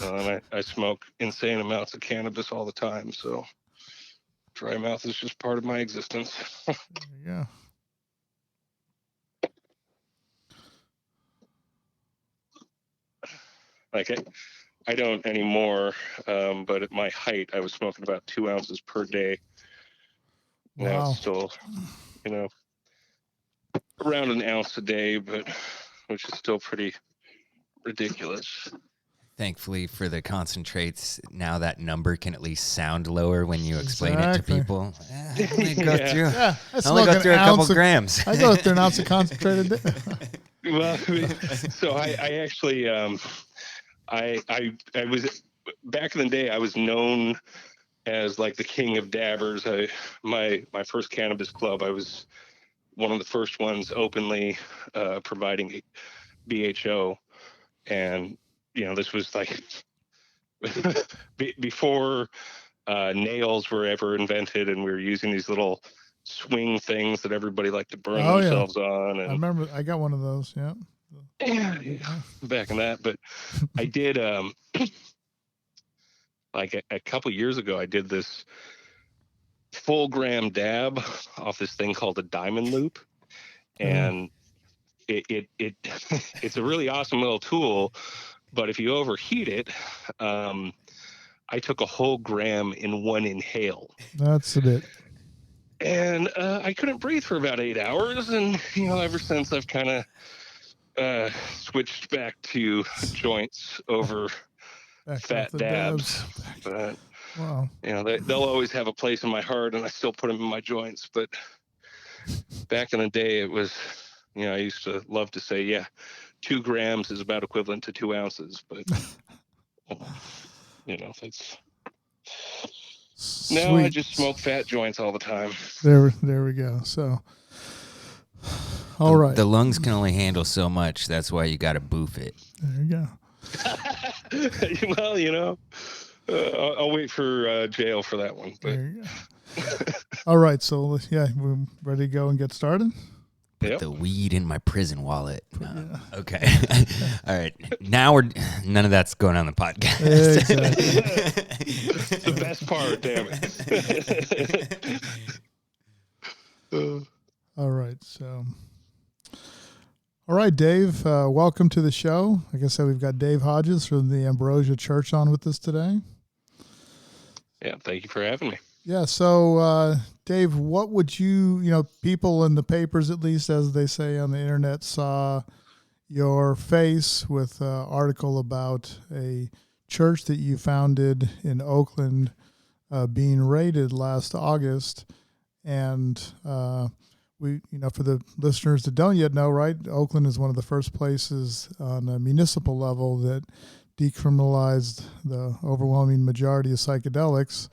And I smoke insane amounts of cannabis all the time, so dry mouth is just part of my existence. Yeah. Like I don't anymore, but at my height, I was smoking about 2 ounces per day. Wow. Now it's still, around an ounce a day, but which is still pretty ridiculous. Thankfully for the concentrates, now that number can at least sound lower when you explain it to Exactly. people. I only go through, Yeah, I only go through a couple grams. I go through an ounce of concentrated. Well, so I actually, I was, back in the day, I was known as like the king of dabbers. My first cannabis club, I was one of the first ones openly providing BHO, and this was like before nails were ever invented, and we were using these little swing things that everybody liked to burn themselves on. And I remember I got one of those. Yeah. Yeah, back in that. But I did like a couple years ago, I did this full gram dab off this thing called a diamond loop, and it it's a really awesome little tool. But if you overheat it, I took a whole gram in one inhale. That's a bit. And I couldn't breathe for about 8 hours, and ever since I've kind of switched back to joints over fat dabs. But wow. They'll always have a place in my heart, and I still put them in my joints. But back in the day, it was, I used to love to say, yeah, 2 grams is about equivalent to 2 ounces. But it's no, I just smoke fat joints all the time. There we go. So, all right. The lungs can only handle so much. That's why you got to boof it. There you go. Well, I'll wait for jail for that one. But. There you go. All right. So, yeah, we're ready to go and get started. Put the weed in my prison wallet. No. Okay. All right. Now none of that's going on the podcast. Exactly. The best part, damn it. All right. So, all right, Dave, welcome to the show. Like I said, we've got Dave Hodges from the Ambrosia Church on with us today. Yeah. Thank you for having me. Yeah. So, Dave, what would people in the papers, at least as they say on the internet, saw your face with an article about a church that you founded in Oakland being raided last August. And we, for the listeners that don't yet know, right, Oakland is one of the first places on a municipal level that decriminalized the overwhelming majority of psychedelics.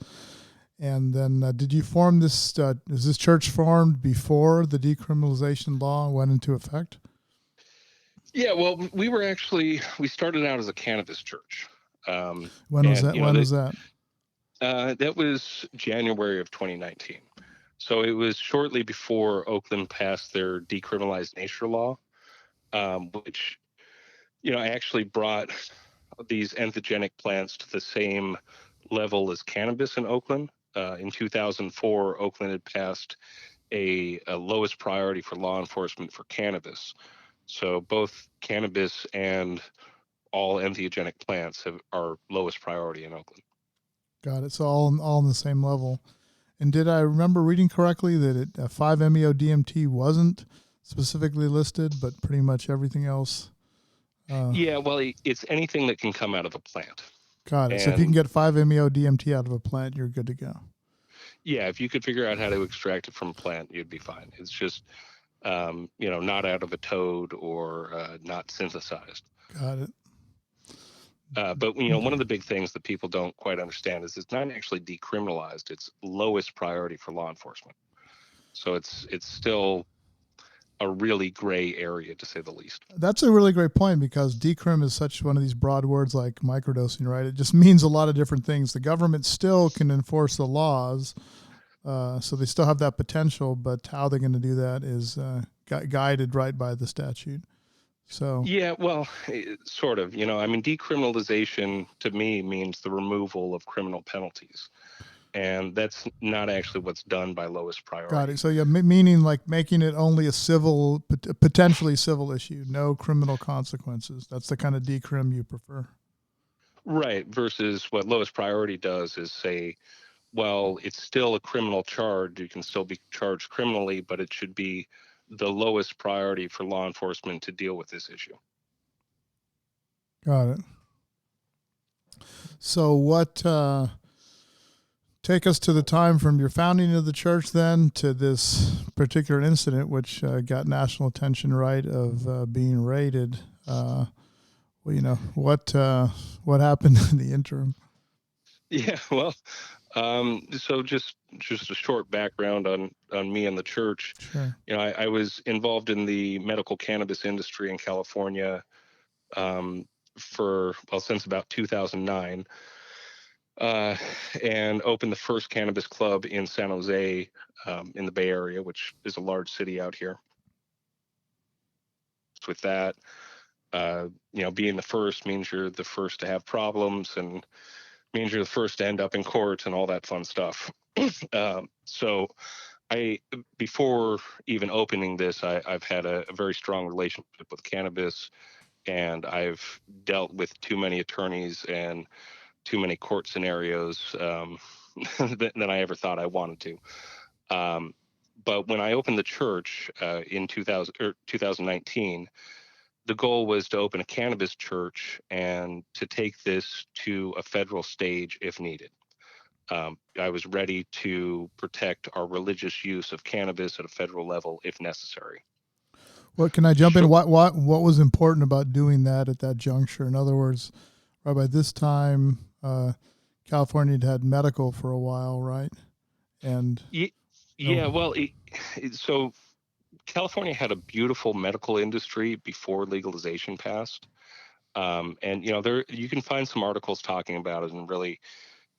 And then did you form this, is this church formed before the decriminalization law went into effect? Yeah, well, we started out as a cannabis church. When was that? That was January of 2019. So it was shortly before Oakland passed their decriminalized nature law, which, actually brought these entheogenic plants to the same level as cannabis in Oakland. In 2004, Oakland had passed a lowest priority for law enforcement for cannabis. So both cannabis and all entheogenic plants are lowest priority in Oakland. Got it. So all on the same level. And did I remember reading correctly that 5-MeO-DMT wasn't specifically listed, but pretty much everything else? Yeah, well, it's anything that can come out of a plant. Got it. So if you can get 5-MeO-DMT out of a plant, you're good to go. Yeah, if you could figure out how to extract it from a plant, you'd be fine. It's just, not out of a toad or not synthesized. Got it. But one of the big things that people don't quite understand is it's not actually decriminalized. It's lowest priority for law enforcement. So it's still a really gray area, to say the least. That's a really great point, because decrim is such one of these broad words like microdosing, right? It just means a lot of different things. The government still can enforce the laws, so they still have that potential, but how they're going to do that is guided right by the statute. So Yeah, well, sort of. I mean, decriminalization to me means the removal of criminal penalties. And that's not actually what's done by lowest got priority. it. So yeah, meaning like making it only a civil, potentially civil issue, no criminal consequences. That's the kind of decrim you prefer. Right. Versus what lowest priority does is say, well, it's still a criminal charge. You can still be charged criminally, but it should be the lowest priority for law enforcement to deal with this issue. Got it. So what, take us to the time from your founding of the church then to this particular incident, which got national attention, right, of being raided. Well, what happened in the interim? Yeah, well, so just a short background on me and the church. Sure. I was involved in the medical cannabis industry in California since about 2009, and opened the first cannabis club in San Jose, in the Bay Area, which is a large city out here. With that, being the first means you're the first to have problems, and means you're the first to end up in court and all that fun stuff. So before even opening this, I've had a very strong relationship with cannabis, and I've dealt with too many attorneys and too many court scenarios than I ever thought I wanted to. But when I opened the church in 2019, the goal was to open a cannabis church and to take this to a federal stage if needed. I was ready to protect our religious use of cannabis at a federal level if necessary. What can I jump in? Sure. What was important about doing that at that juncture? In other words, right by this time, California had medical for a while, right? And Yeah, well, so California had a beautiful medical industry before legalization passed. And there you can find some articles talking about it, and really,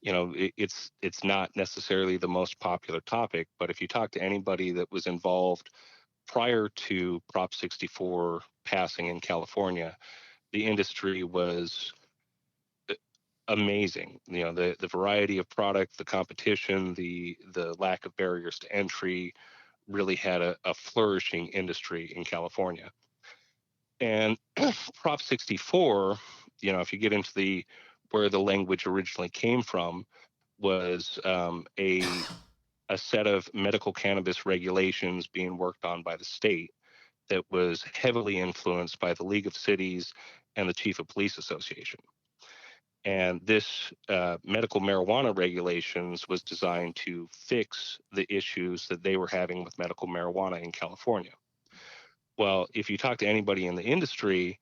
it's not necessarily the most popular topic, but if you talk to anybody that was involved prior to Prop 64 passing in California, the industry was amazing. The variety of product, the competition, the lack of barriers to entry really had a flourishing industry in California. And Prop 64, if you get into where the language originally came from, was a set of medical cannabis regulations being worked on by the state that was heavily influenced by the League of Cities and the Chief of Police Association. And this medical marijuana regulations was designed to fix the issues that they were having with medical marijuana in California. Well, if you talk to anybody in the industry,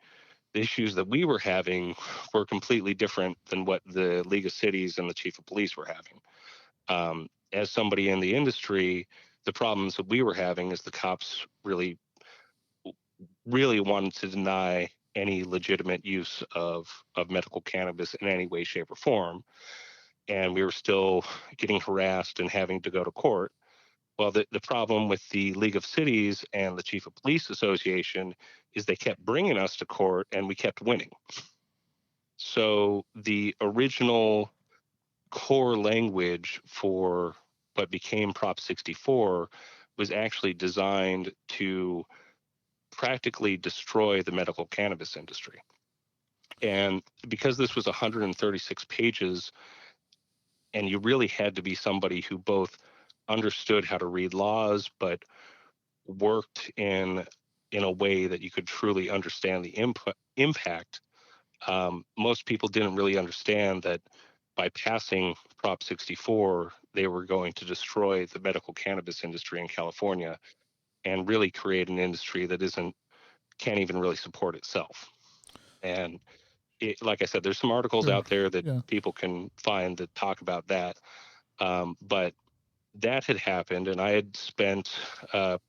the issues that we were having were completely different than what the League of Cities and the Chief of Police were having. As somebody in the industry, the problems that we were having is the cops really, really wanted to deny any legitimate use of medical cannabis in any way, shape, or form. And we were still getting harassed and having to go to court. Well, the problem with the League of Cities and the Chief of Police Association is they kept bringing us to court and we kept winning. So the original core language for what became Prop 64 was actually designed to practically destroy the medical cannabis industry. And because this was 136 pages, and you really had to be somebody who both understood how to read laws, but worked in a way that you could truly understand the impact. Most people didn't really understand that by passing Prop 64, they were going to destroy the medical cannabis industry in California and really create an industry that can't even really support itself. And like I said, there's some articles sure. out there that Yeah. people can find that talk about that. But that had happened, and I had spent,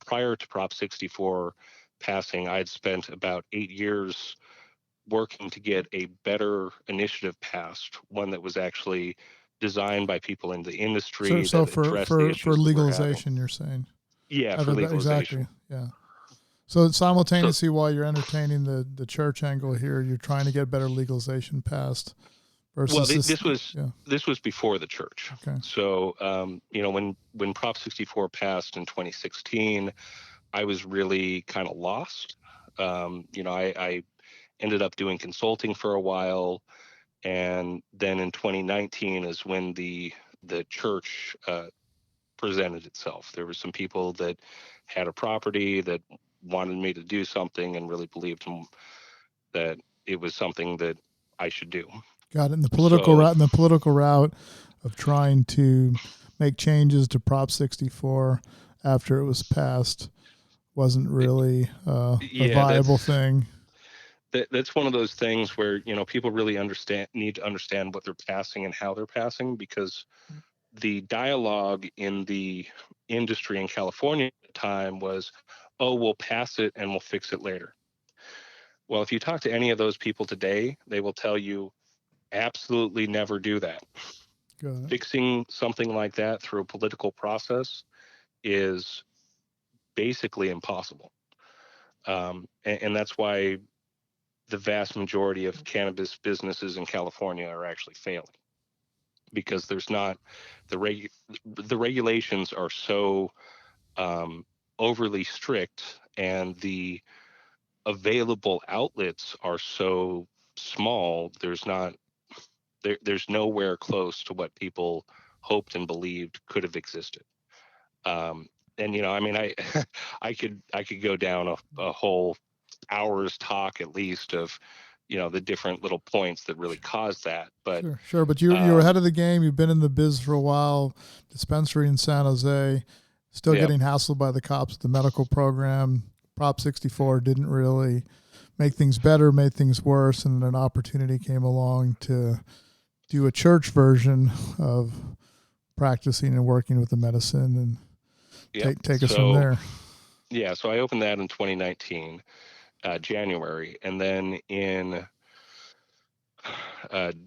prior to Prop 64 passing, I had spent about 8 years working to get a better initiative passed, one that was actually designed by people in the industry So that for addressed the for issues that we're having. legalization, you're saying? Yeah, for legalization. Exactly. Yeah. So simultaneously, while you're entertaining the church angle here, you're trying to get better legalization passed. Versus Well, yeah. this was before the church. Okay. So when Prop 64 passed in 2016, I was really kind of lost. I ended up doing consulting for a while, and then in 2019 is when the church presented itself. There were some people that had a property that wanted me to do something and really believed that it was something that I should do. Got it. In the political route of trying to make changes to Prop 64 after it was passed wasn't really a viable thing. That's one of those things where people really need to understand what they're passing and how they're passing, because the dialogue in the industry in California at the time was, oh, we'll pass it and we'll fix it later. Well, if you talk to any of those people today, they will tell you absolutely never do that. Fixing something like that through a political process is basically impossible. And that's why the vast majority of cannabis businesses in California are actually failing, because there's not the regulations are so overly strict, and the available outlets are so small. There's nowhere close to what people hoped and believed could have existed. And I I could go down a whole hour's talk at least of the different little points that really caused that. But sure. But you're ahead of the game. You've been in the biz for a while. Dispensary in San Jose, still getting hassled by the cops at the medical program. Prop 64 didn't really make things better, made things worse, and an opportunity came along to do a church version of practicing and working with the medicine, and take us from there. Yeah, so I opened that in 2019, January, and then in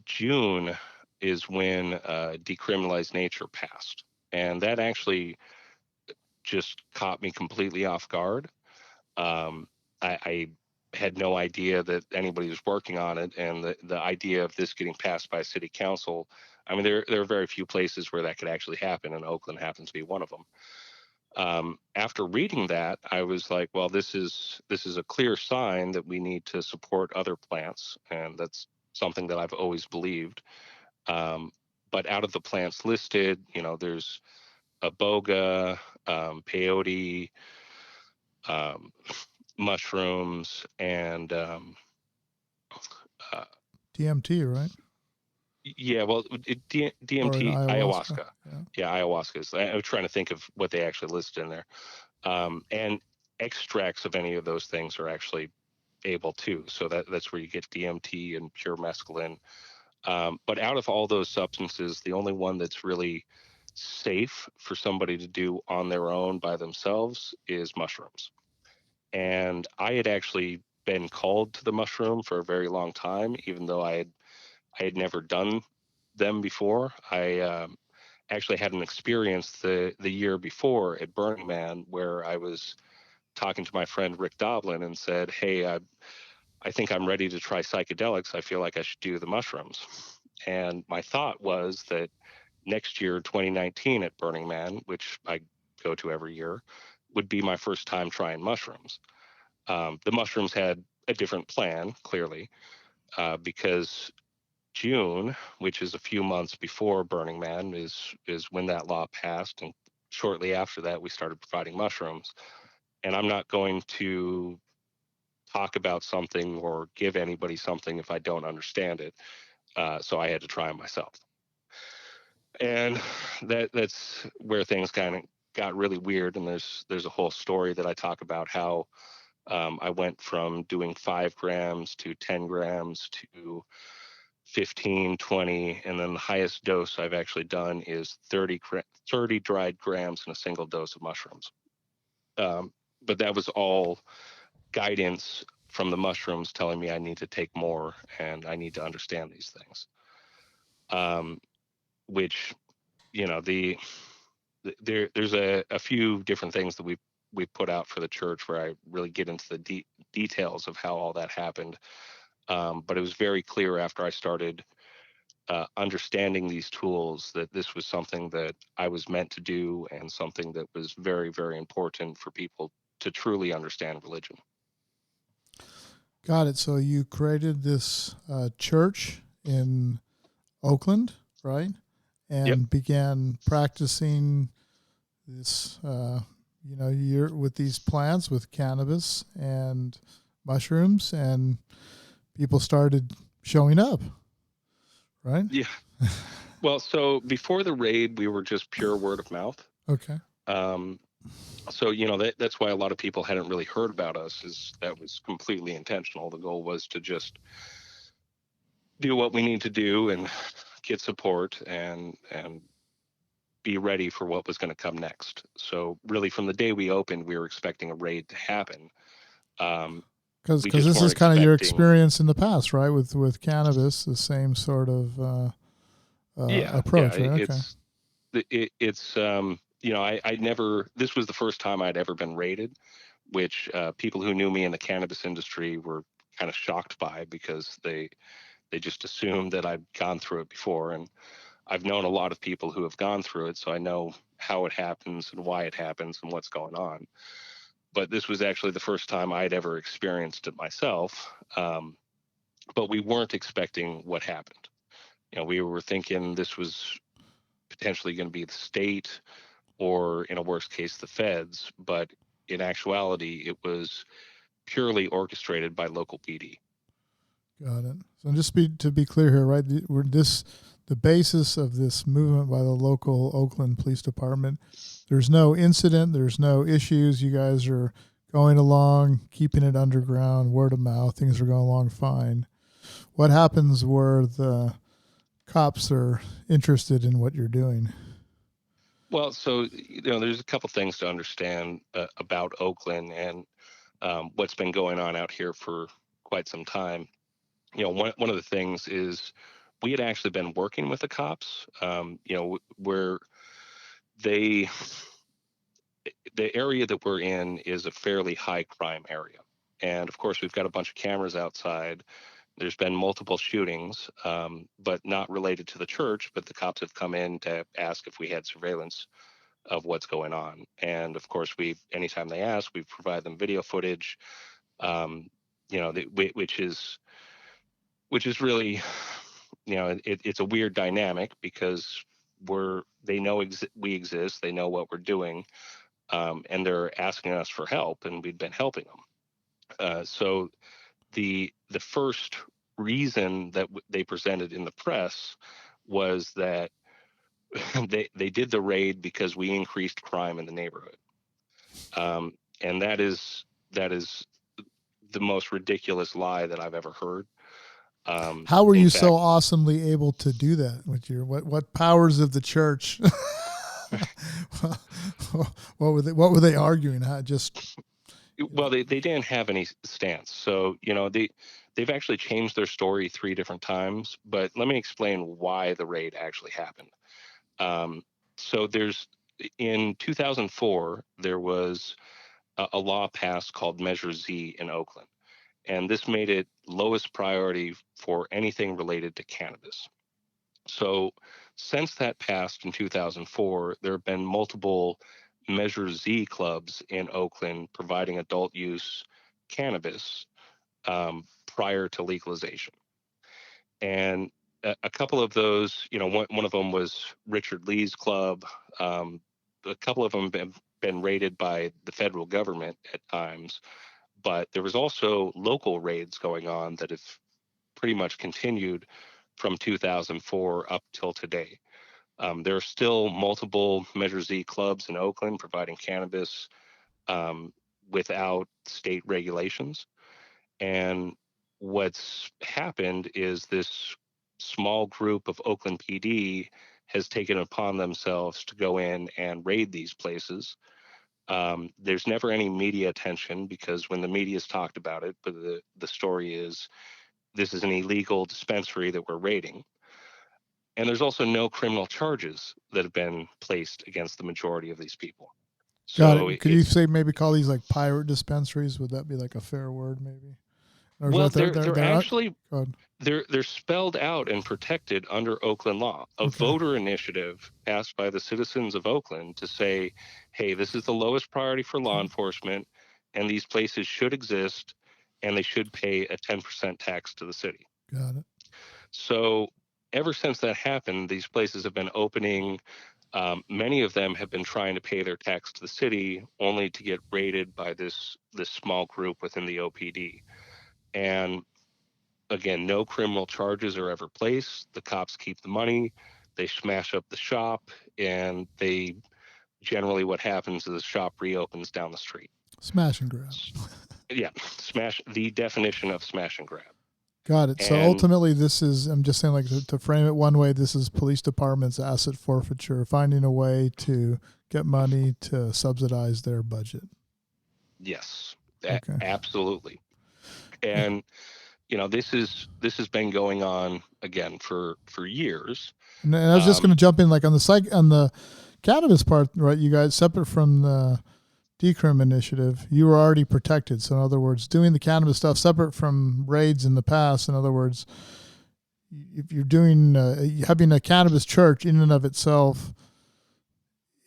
June is when decriminalized nature passed, and that actually just caught me completely off guard. I had no idea that anybody was working on it, and the idea of this getting passed by city council. I mean, there are very few places where that could actually happen, and Oakland happens to be one of them. After reading that, I was like, well, this is a clear sign that we need to support other plants, and that's something that I've always believed. But out of the plants listed, there's iboga, peyote, mushrooms, and DMT, right? Yeah, well, DMT, ayahuasca. Yeah, ayahuasca. I was trying to think of what they actually listed in there. And extracts of any of those things are actually able too. So that's where you get DMT and pure mescaline. But out of all those substances, the only one that's really safe for somebody to do on their own by themselves is mushrooms. And I had actually been called to the mushroom for a very long time, even though I had never done them before. I actually had an experience the year before at Burning Man where I was talking to my friend Rick Doblin and said, "Hey, I think I'm ready to try psychedelics. I feel like I should do the mushrooms." And my thought was that next year, 2019, at Burning Man, which I go to every year, would be my first time trying mushrooms. The mushrooms had a different plan, clearly, because June, which is a few months before Burning Man, is when that law passed, and shortly after that, we started providing mushrooms. And I'm not going to talk about something or give anybody something if I don't understand it. So I had to try them myself, and that's where things kind of got really weird. And there's a whole story that I talk about how I went from doing 5 grams to 10 grams to 15, 20, and then the highest dose I've actually done is 30 dried grams in a single dose of mushrooms. But that was all guidance from the mushrooms telling me I need to take more and I need to understand these things. Which, there's a few different things that we put out for the church where I really get into the details of how all that happened. But it was very clear after I started understanding these tools that this was something that I was meant to do, and something that was very, very important for people to truly understand religion. Got it. So you created this church in Oakland, right? Yep. And began practicing this, you're with these plants, with cannabis and mushrooms, and people started showing up, right? Yeah. Well, so before the raid, we were just pure word of mouth. Okay. So, that's why a lot of people hadn't really heard about us, is that was completely intentional. The goal was to just do what we need to do and get support and be ready for what was going to come next. So really, from the day we opened, we were expecting a raid to happen. Because We just this is weren't kind of your expecting. experience in the past, right? With cannabis, the same sort of approach, right? Okay. It's I never. This was the first time I'd ever been raided, which people who knew me in the cannabis industry were kind of shocked by, because they just assumed that I'd gone through it before. And I've known a lot of people who have gone through it, so I know how it happens and why it happens and what's going on. But this was actually the first time I'd ever experienced it myself. But we weren't expecting what happened. We were thinking this was potentially going to be the state, or in a worst case, the feds. But in actuality, it was purely orchestrated by local PD. Got it. So just to be clear here, right? The basis of this movement by the local Oakland Police Department. There's no incident. There's no issues. You guys are going along, keeping it underground, word of mouth. Things are going along fine. What happens where the cops are interested in what you're doing? Well, so there's a couple things to understand about Oakland and what's been going on out here for quite some time. One of the things is we had actually been working with the cops. Where they the area that we're in is a fairly high crime area, and of course we've got a bunch of cameras outside. There's been multiple shootings, but not related to the church. But the cops have come in to ask if we had surveillance of what's going on. And of course, anytime they ask, we provide them video footage, which is really, it's a weird dynamic, because they know we exist, they know what we're doing, and they're asking us for help, and we've been helping them. So the first reason that they presented in the press was that they did the raid because we increased crime in the neighborhood. And that is the most ridiculous lie that I've ever heard. How were in you fact, so awesomely able to do that with your what powers of the church? What were they arguing? well, they didn't have any stance. So they've actually changed their story 3 different times. But let me explain why the raid actually happened. So in 2004 there was a law passed called Measure Z in Oakland. And this made it lowest priority for anything related to cannabis. So since that passed in 2004, there have been multiple Measure Z clubs in Oakland providing adult use cannabis prior to legalization. And a couple of those, one of them was Richard Lee's club. A couple of them have been raided by the federal government at times. But there was also local raids going on that have pretty much continued from 2004 up till today. There are still multiple Measure Z clubs in Oakland providing cannabis without state regulations. And what's happened is this small group of Oakland PD has taken upon themselves to go in and raid these places. There's never any media attention, because when the media's talked about it, but the story is this is an illegal dispensary that we're raiding. And there's also no criminal charges that have been placed against the majority of these people. Got So it. Could you say maybe call these like pirate dispensaries? Would that be like a fair word, maybe? Or is well, that they're they're not? actually Go ahead. they're spelled out and protected under Oakland law. A Okay. voter initiative passed by the citizens of Oakland to say, hey, this is the lowest priority for law enforcement, and these places should exist, and they should pay a 10% tax to the city. Got it. So ever since that happened, these places have been opening. Many of them have been trying to pay their tax to the city, only to get raided by this small group within the OPD. And again, no criminal charges are ever placed. The cops keep the money. They smash up the shop, and they generally what happens is the shop reopens down the street. Smash and grab. Yeah, smash, the definition of smash and grab. Got it. So And ultimately, this is, I'm just saying, like, to frame it one way, this is police departments' asset forfeiture, finding a way to get money to subsidize their budget. yes, Okay. absolutely. And this has been going on again for years. And I was just going to jump in, like, on the cannabis part, right? You guys, separate from the decrim initiative, you were already protected. So in other words, doing the cannabis stuff separate from raids in the past, in other words, if you're doing having a cannabis church in and of itself,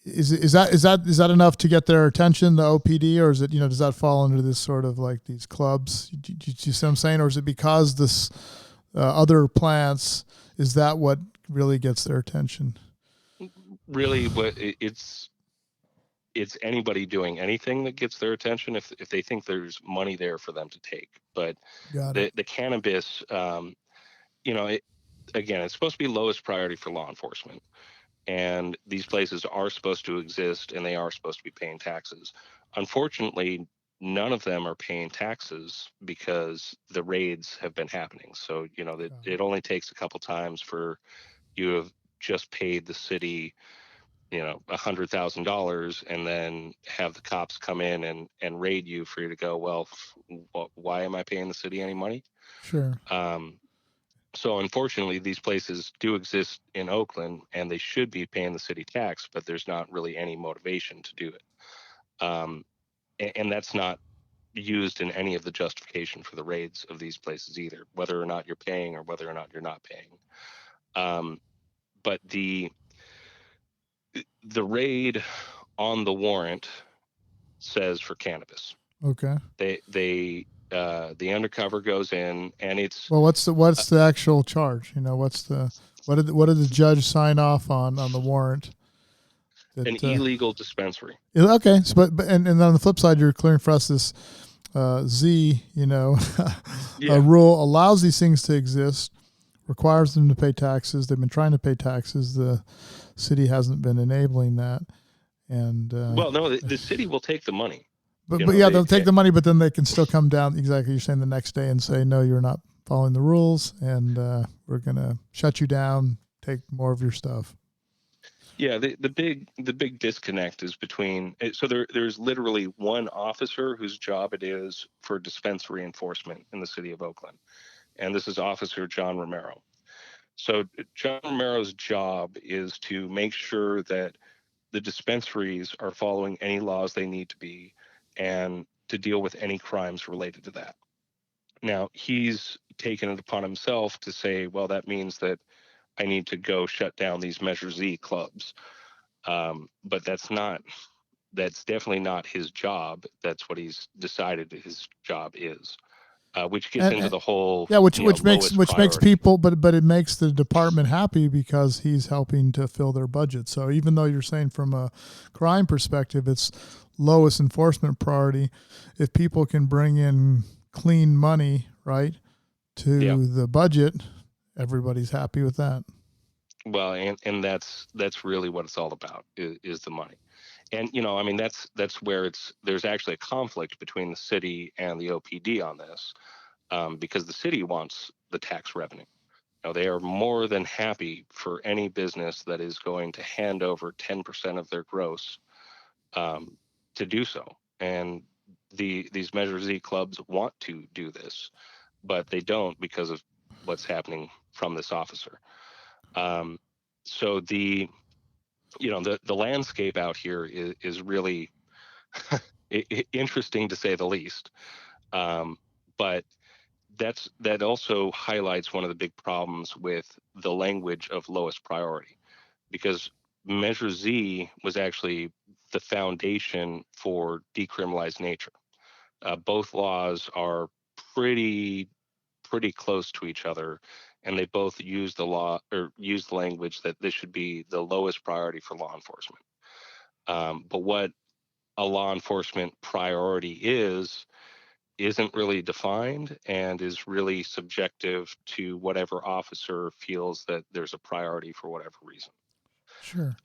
is that enough to get their attention, the OPD, or is it, does that fall under this sort of like these clubs? Do you see what I'm saying? Or is it because this other plants, is that what really gets their attention? Really, it's anybody doing anything that gets their attention if they think there's money there for them to take. But the cannabis, again, it's supposed to be lowest priority for law enforcement, and these places are supposed to exist, and they are supposed to be paying taxes. Unfortunately, none of them are paying taxes because the raids have been happening. So it only takes a couple times for you to have just paid the city $100,000, and then have the cops come in and raid you for you to go, well, why am I paying the city any money? Sure. So unfortunately, these places do exist in Oakland, and they should be paying the city tax, but there's not really any motivation to do it. And that's not used in any of the justification for the raids of these places either, whether or not you're paying or whether or not you're not paying. But the raid on the warrant says for cannabis. Okay. The undercover goes in, and it's, well, what's the actual charge? What did the judge sign off on the warrant? an illegal dispensary. Okay, so, but and on the flip side, you're clearing for us this Z, a rule allows these things to exist, requires them to pay taxes. They've been trying to pay taxes. The city hasn't been enabling that. And well, no, the city will take the money. But they'll take the money, but then they can still come down. Exactly, you're saying the next day and say, no, you're not following the rules, and we're gonna shut you down, take more of your stuff. Yeah, the big disconnect is between, so there's literally one officer whose job it is for dispensary enforcement in the city of Oakland, and this is Officer John Romero. So John Romero's job is to make sure that the dispensaries are following any laws they need to be, and to deal with any crimes related to that. Now, he's taken it upon himself to say, well, that means that I need to go shut down these Measure Z clubs. But that's definitely not his job. That's what he's decided his job is, which gets into the whole, which makes people, but it makes the department happy because he's helping to fill their budget. So even though you're saying from a crime perspective, it's lowest enforcement priority, if people can bring in clean money, right, to the budget, everybody's happy with that. Well, and that's really what it's all about is the money. And that's where there's actually a conflict between the city and the OPD on this, because the city wants the tax revenue. They are more than happy for any business that is going to hand over 10% of their gross to do so. And these Measure Z clubs want to do this, but they don't because of what's happening from this officer. So the landscape out here is really interesting to say the least. But that also highlights one of the big problems with the language of lowest priority, because Measure Z was actually the foundation for decriminalized nature. Both laws are pretty pretty close to each other, and they both use the law or use the language that this should be the lowest priority for law enforcement. But what a law enforcement priority isn't really defined and is really subjective to whatever officer feels that there's a priority for whatever reason. Sure.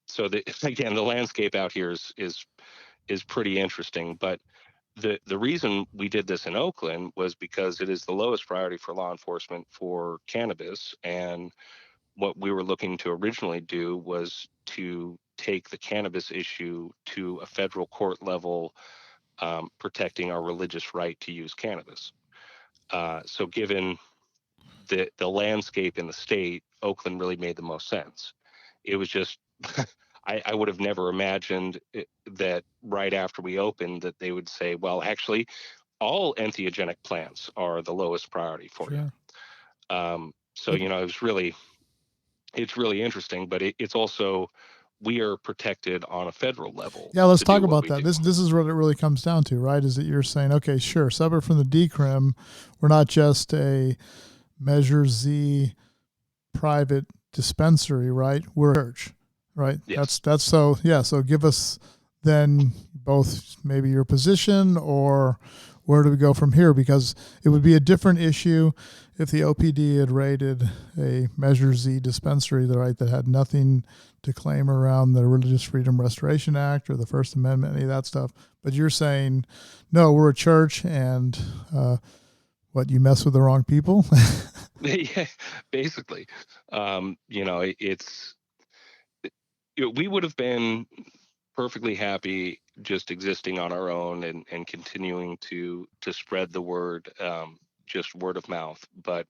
So again, the landscape out here is pretty interesting. But the reason we did this in Oakland was because it is the lowest priority for law enforcement for cannabis, and what we were looking to originally do was to take the cannabis issue to a federal court level, protecting our religious right to use cannabis. So given the landscape in the state, Oakland really made the most sense. It was just I would have never imagined that right after we opened that they would say, well, actually, all entheogenic plants are the lowest priority for Sure. you. So But it's really interesting, but it's also we are protected on a federal level. yeah, let's to do talk what about we that. do. This is what it really comes down to, right? Is that you're saying, okay, sure, separate from the decrim, we're not just a Measure Z private dispensary, right? We're a church, right? Yes. That's so yeah. So give us then both maybe your position or where do we go from here? Because it would be a different issue if the OPD had raided a Measure Z dispensary, right, that had nothing to claim around the Religious Freedom Restoration Act or the First Amendment, any of that stuff. But you're saying, no, we're a church, and what, you mess with the wrong people? Yeah, basically. It's we would have been perfectly happy just existing on our own and continuing to spread the word, just word of mouth. But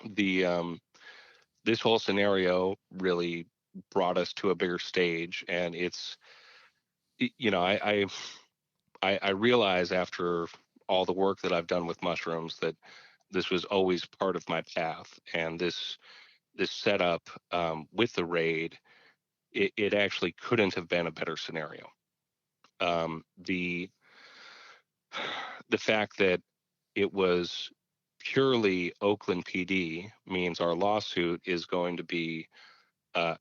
the this whole scenario really brought us to a bigger stage, and it's you know I realize after all the work that I've done with mushrooms that this was always part of my path, and this setup, with the raid, it actually couldn't have been a better scenario. The the fact that it was purely Oakland PD means our lawsuit is going to be,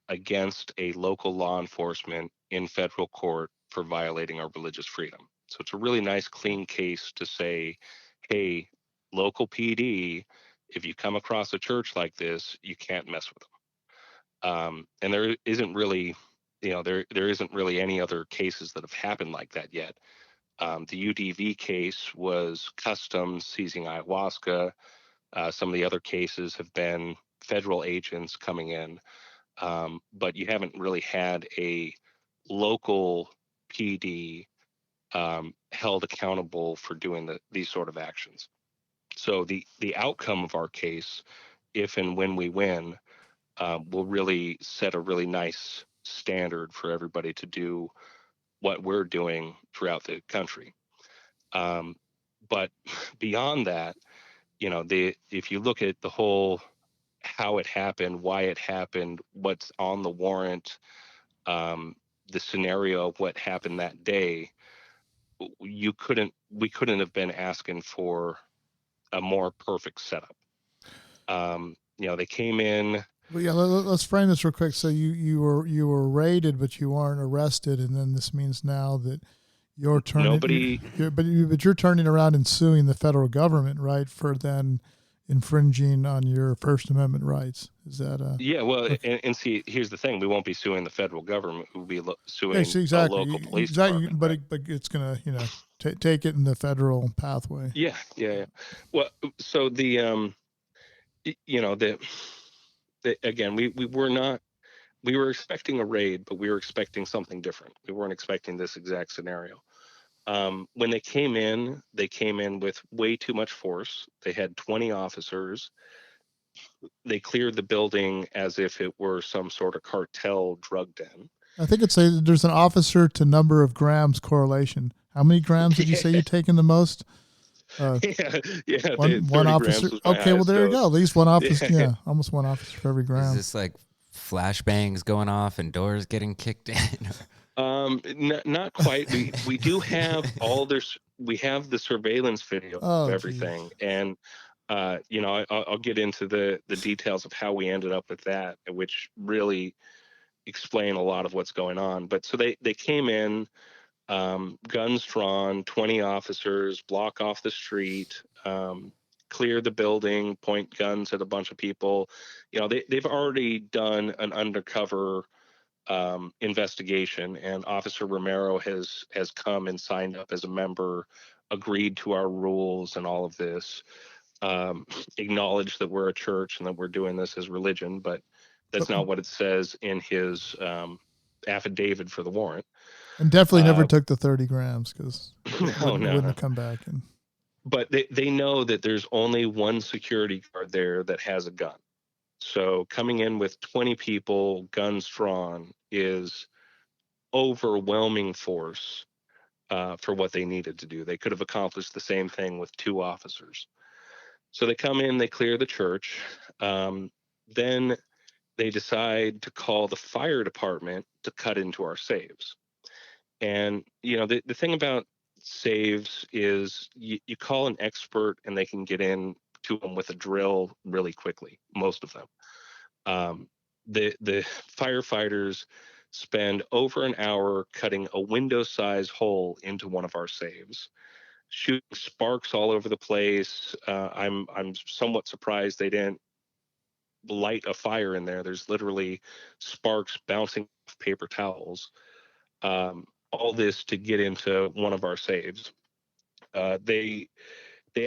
against a local law enforcement in federal court for violating our religious freedom. So it's a really nice, clean case to say, hey, local PD, if you come across a church like this, you can't mess with them. And there isn't really, there isn't really any other cases that have happened like that yet. The UDV case was customs seizing ayahuasca. Some of the other cases have been federal agents coming in, but you haven't really had a local PD, held accountable for doing these sort of actions. So the outcome of our case, if and when we win, will really set a really nice standard for everybody to do what we're doing throughout the country. Um, but beyond that, if you look at the whole how it happened, why it happened, what's on the warrant, um, the scenario of what happened that day, we couldn't have been asking for a more perfect setup. They came in. Well, yeah, let's frame this real quick. So you were raided, but you weren't arrested, and then this means now that you're turning, Nobody. but you're turning around and suing the federal government, right, for then infringing on your First Amendment rights. Is that Yeah, well, okay? and see, here's the thing: we won't be suing the federal government. We'll be Yeah, suing see, a exactly, local police exactly. department, But right? but it's gonna take it in the federal pathway. Yeah, yeah, yeah. Well, so the again, we were not. We were expecting a raid, but we were expecting something different. We weren't expecting this exact scenario. When they came in with way too much force. They had 20 officers. They cleared the building as if it were some sort of cartel drug den. I think there's an officer to number of grams correlation. How many grams did you say you've taken the most? Yeah. One 30 officer. grams was my Okay, well highest there you go. dose. At least one officer. Yeah. Yeah, almost one officer for every Is gram. this like flashbangs going off and doors getting kicked in? Not quite. We do have we have the surveillance video of Oh, everything, geez. and I'll get into the details of how we ended up with that, which really explain a lot of what's going on. But so they came in, guns drawn, 20 officers, block off the street, clear the building, point guns at a bunch of people. They've already done an undercover investigation, and Officer Romero has come and signed up as a member, agreed to our rules and all of this, acknowledged that we're a church and that we're doing this as religion, but that's not what it says in his affidavit for the warrant. And definitely never took the 30 grams because wouldn't No. have come back. But they know that there's only one security guard there that has a gun. So coming in with 20 people, guns drawn, is overwhelming force for what they needed to do. They could have accomplished the same thing with 2 officers. So they come in, they clear the church. Then they decide to call the fire department to cut into our saves. And, the thing about saves is you call an expert and they can get in to them with a drill really quickly, most of them. The firefighters spend over an hour cutting a window-sized hole into one of our saves, shooting sparks all over the place. I'm somewhat surprised they didn't light a fire in there. There's literally sparks bouncing off paper towels. All this to get into one of our saves. They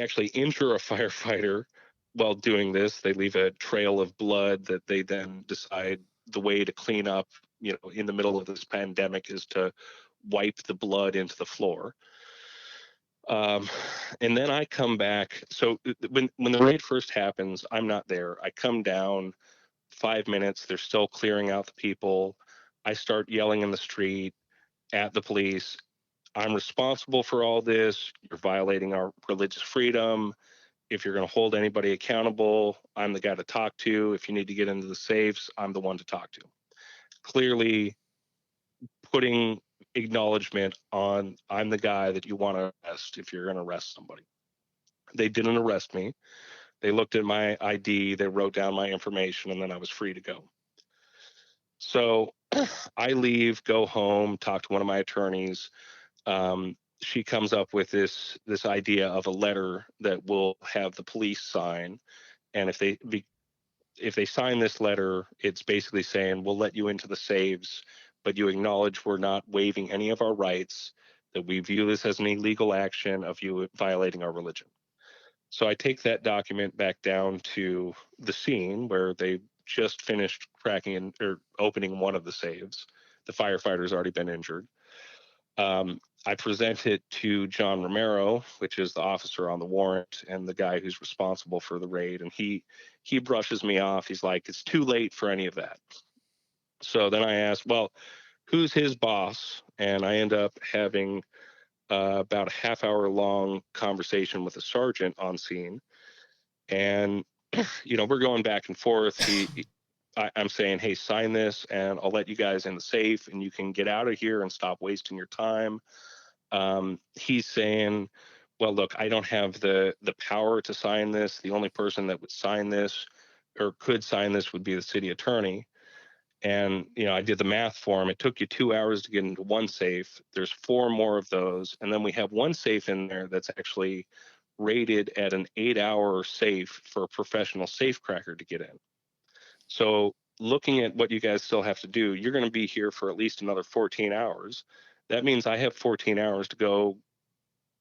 actually injure a firefighter while doing this. They leave a trail of blood that they then decide the way to clean up, in the middle of this pandemic, is to wipe the blood into the floor. And then I come back. So when the raid first happens, I'm not there. I come down 5 minutes. They're still clearing out the people. I start yelling in the street at the police. I'm responsible for all this. You're violating our religious freedom. If you're going to hold anybody accountable, I'm the guy to talk to. If you need to get into the safes, I'm the one to talk to. Clearly putting acknowledgement on, I'm the guy that you want to arrest if you're going to arrest somebody. They didn't arrest me. They looked at my ID, they wrote down my information, and then I was free to go. So I leave, go home, talk to one of my attorneys. She comes up with this idea of a letter that will have the police sign, and if they sign this letter, it's basically saying we'll let you into the saves, but you acknowledge we're not waiving any of our rights, that we view this as an illegal action of you violating our religion. So I take that document back down to the scene where they just finished cracking or opening one of the saves. The firefighter's already been injured. I present it to John Romero, which is the officer on the warrant and the guy who's responsible for the raid, and he brushes me off. He's like, "It's too late for any of that." So then I asked, "Well, who's his boss?" And I end up having about a half-hour long conversation with a sergeant on scene, and we're going back and forth. I'm saying, "Hey, sign this, and I'll let you guys in the safe, and you can get out of here and stop wasting your time." He's saying, "Well, look, I don't have the power to sign this. The only person that would sign this or could sign this would be the city attorney." And I did the math for him. It took you 2 hours to get into one safe. There's 4 more of those, and then we have one safe in there that's actually rated at an 8-hour safe for a professional safecracker to get in. So looking at what you guys still have to do, you're going to be here for at least another 14 hours. That means I have 14 hours to go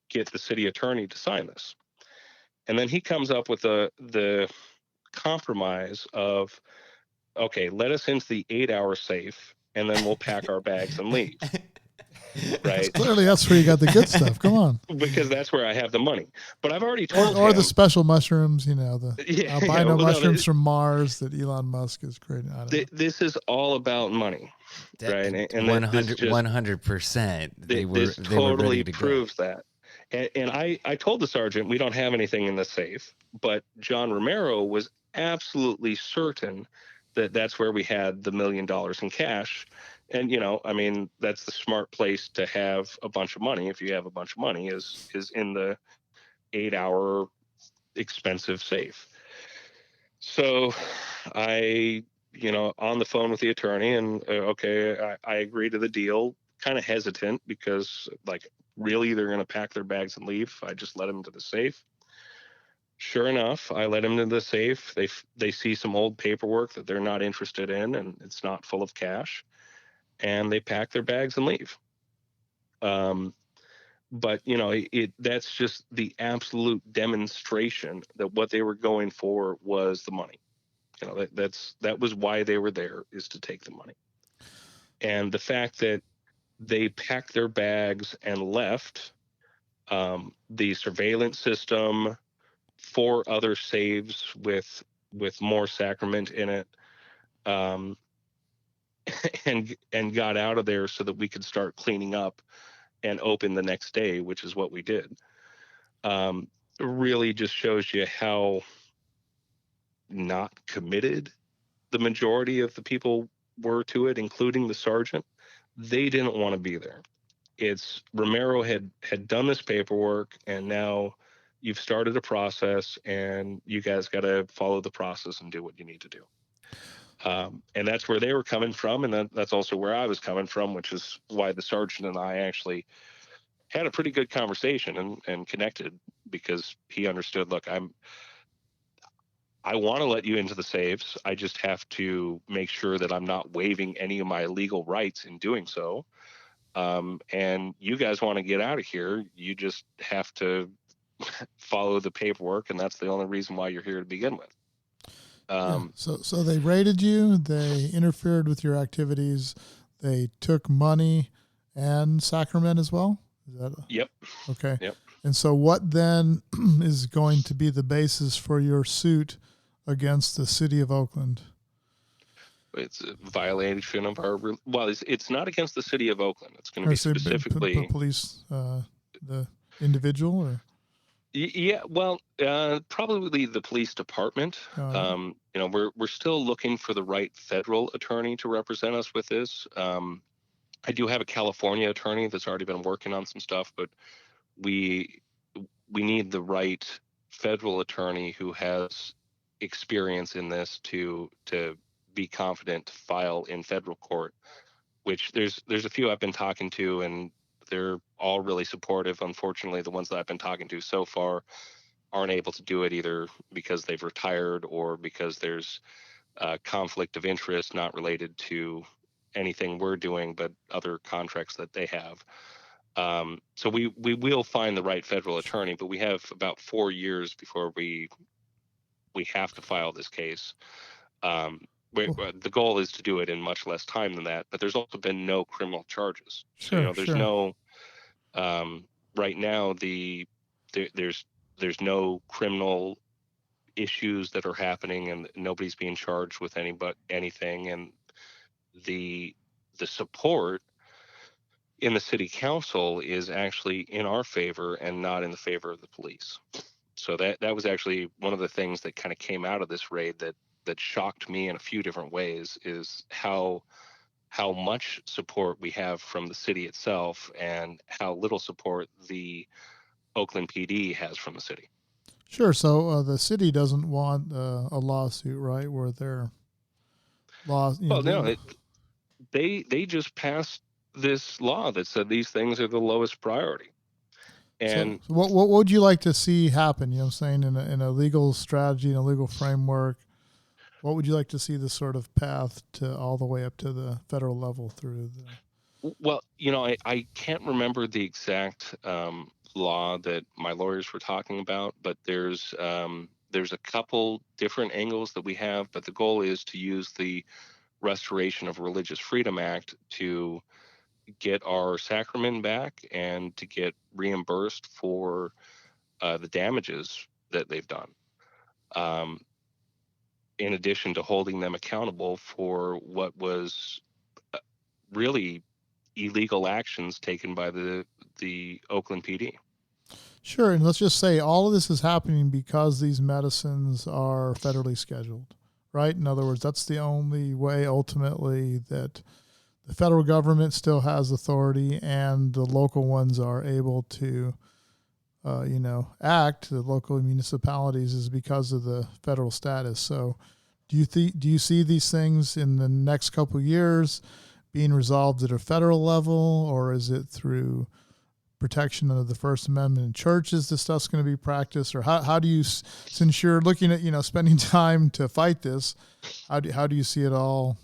get the city attorney to sign this. And then he comes up with the compromise of, okay, let us into the 8-hour safe, and then we'll pack our bags and leave. right? Clearly, that's where you got the good stuff. Come on. Because that's where I have the money. But I've already Or, told or him. the special mushrooms, the Yeah, albino well, no, mushrooms from Mars that Elon Musk is creating. I don't know. this is all about money, right? And this just 100%. this They were ready totally to go. proves that. And I told the sergeant we don't have anything in the safe, but John Romero was absolutely certain that that's where we had the $1 million in cash. And I mean, that's the smart place to have a bunch of money. If you have a bunch of money, is in the 8-hour expensive safe. So I, on the phone with the attorney, and okay, I agree to the deal. Kind of hesitant because, like, really, they're going to pack their bags and leave. I just let them to the safe. Sure enough, I let them to the safe. They see some old paperwork that they're not interested in, and it's not full of cash. And they pack their bags and leave. But that's just the absolute demonstration that what they were going for was the money. That was why they were there, is to take the money. And the fact that they packed their bags and left, the surveillance system, 4 other saves with more sacrament in it, um, and got out of there so that we could start cleaning up and open the next day, which is what we did. Really just shows you how not committed the majority of the people were to it, including the sergeant. They didn't want to be there. It's Romero had done this paperwork, and now you've started a process, and you guys got to follow the process and do what you need to do. And that's where they were coming from, and that's also where I was coming from, which is why the sergeant and I actually had a pretty good conversation and connected, because he understood, look, I want to let you into the safes. I just have to make sure that I'm not waiving any of my legal rights in doing so. And you guys want to get out of here, you just have to follow the paperwork, and that's the only reason why you're here to begin with. So they raided you. They interfered with your activities. They took money and sacrament as well. Is that Yep. okay? Yep. And so, what then is going to be the basis for your suit against the city of Oakland? It's a violation of our. Well, it's not against the city of Oakland. It's going to be specifically police, the individual, or yeah. Well, probably the police department. We're still looking for the right federal attorney to represent us with this. I do have a California attorney that's already been working on some stuff, but we need the right federal attorney who has experience in this to be confident to file in federal court. Which there's a few I've been talking to, and they're all really supportive. Unfortunately, the ones that I've been talking to so far aren't able to do it, either because they've retired or because there's conflict of interest not related to anything we're doing, but other contracts that they have. So we will find the right federal attorney, but we have about 4 years before we have to file this case. The goal is to do it in much less time than that, but there's also been no criminal charges. So there's no right now there's no criminal issues that are happening, and nobody's being charged with anything, and the support in the city council is actually in our favor and not in the favor of the police. So that was actually one of the things that kind of came out of this raid that shocked me in a few different ways, is how much support we have from the city itself and how little support the Oakland PD has from the city. Sure. So the city doesn't want a lawsuit, right? Where they're they just passed this law that said these things are the lowest priority. And so what would you like to see happen? You know what I'm saying, in a legal strategy, in a legal framework, what would you like to see the sort of path to all the way up to the federal level through the? Well, I can't remember the exact law that my lawyers were talking about, but there's a couple different angles that we have, but the goal is to use the Restoration of Religious Freedom Act to get our sacrament back and to get reimbursed for the damages that they've done. Um, in addition to holding them accountable for what was really illegal actions taken by the Oakland PD. Sure, and let's just say all of this is happening because these medicines are federally scheduled, right? In other words, that's the only way ultimately that the federal government still has authority and the local ones are able to, act. The local municipalities is because of the federal status. So, do you see these things in the next couple of years being resolved at a federal level, or is it through protection of the First Amendment in churches this stuff's going to be practiced? Or how do you, since you're looking at spending time to fight this, how do you see it all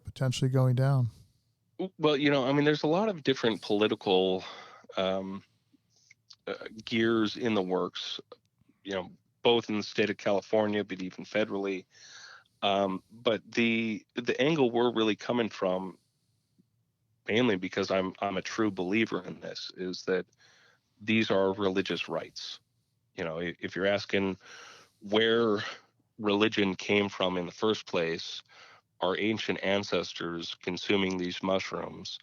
potentially going down? Well, I mean, there's a lot of different political um, gears in the works, both in the state of California, but even federally. But the angle we're really coming from, mainly because I'm a true believer in this, is that these are religious rights. If you're asking where religion came from in the first place, our ancient ancestors consuming these mushrooms,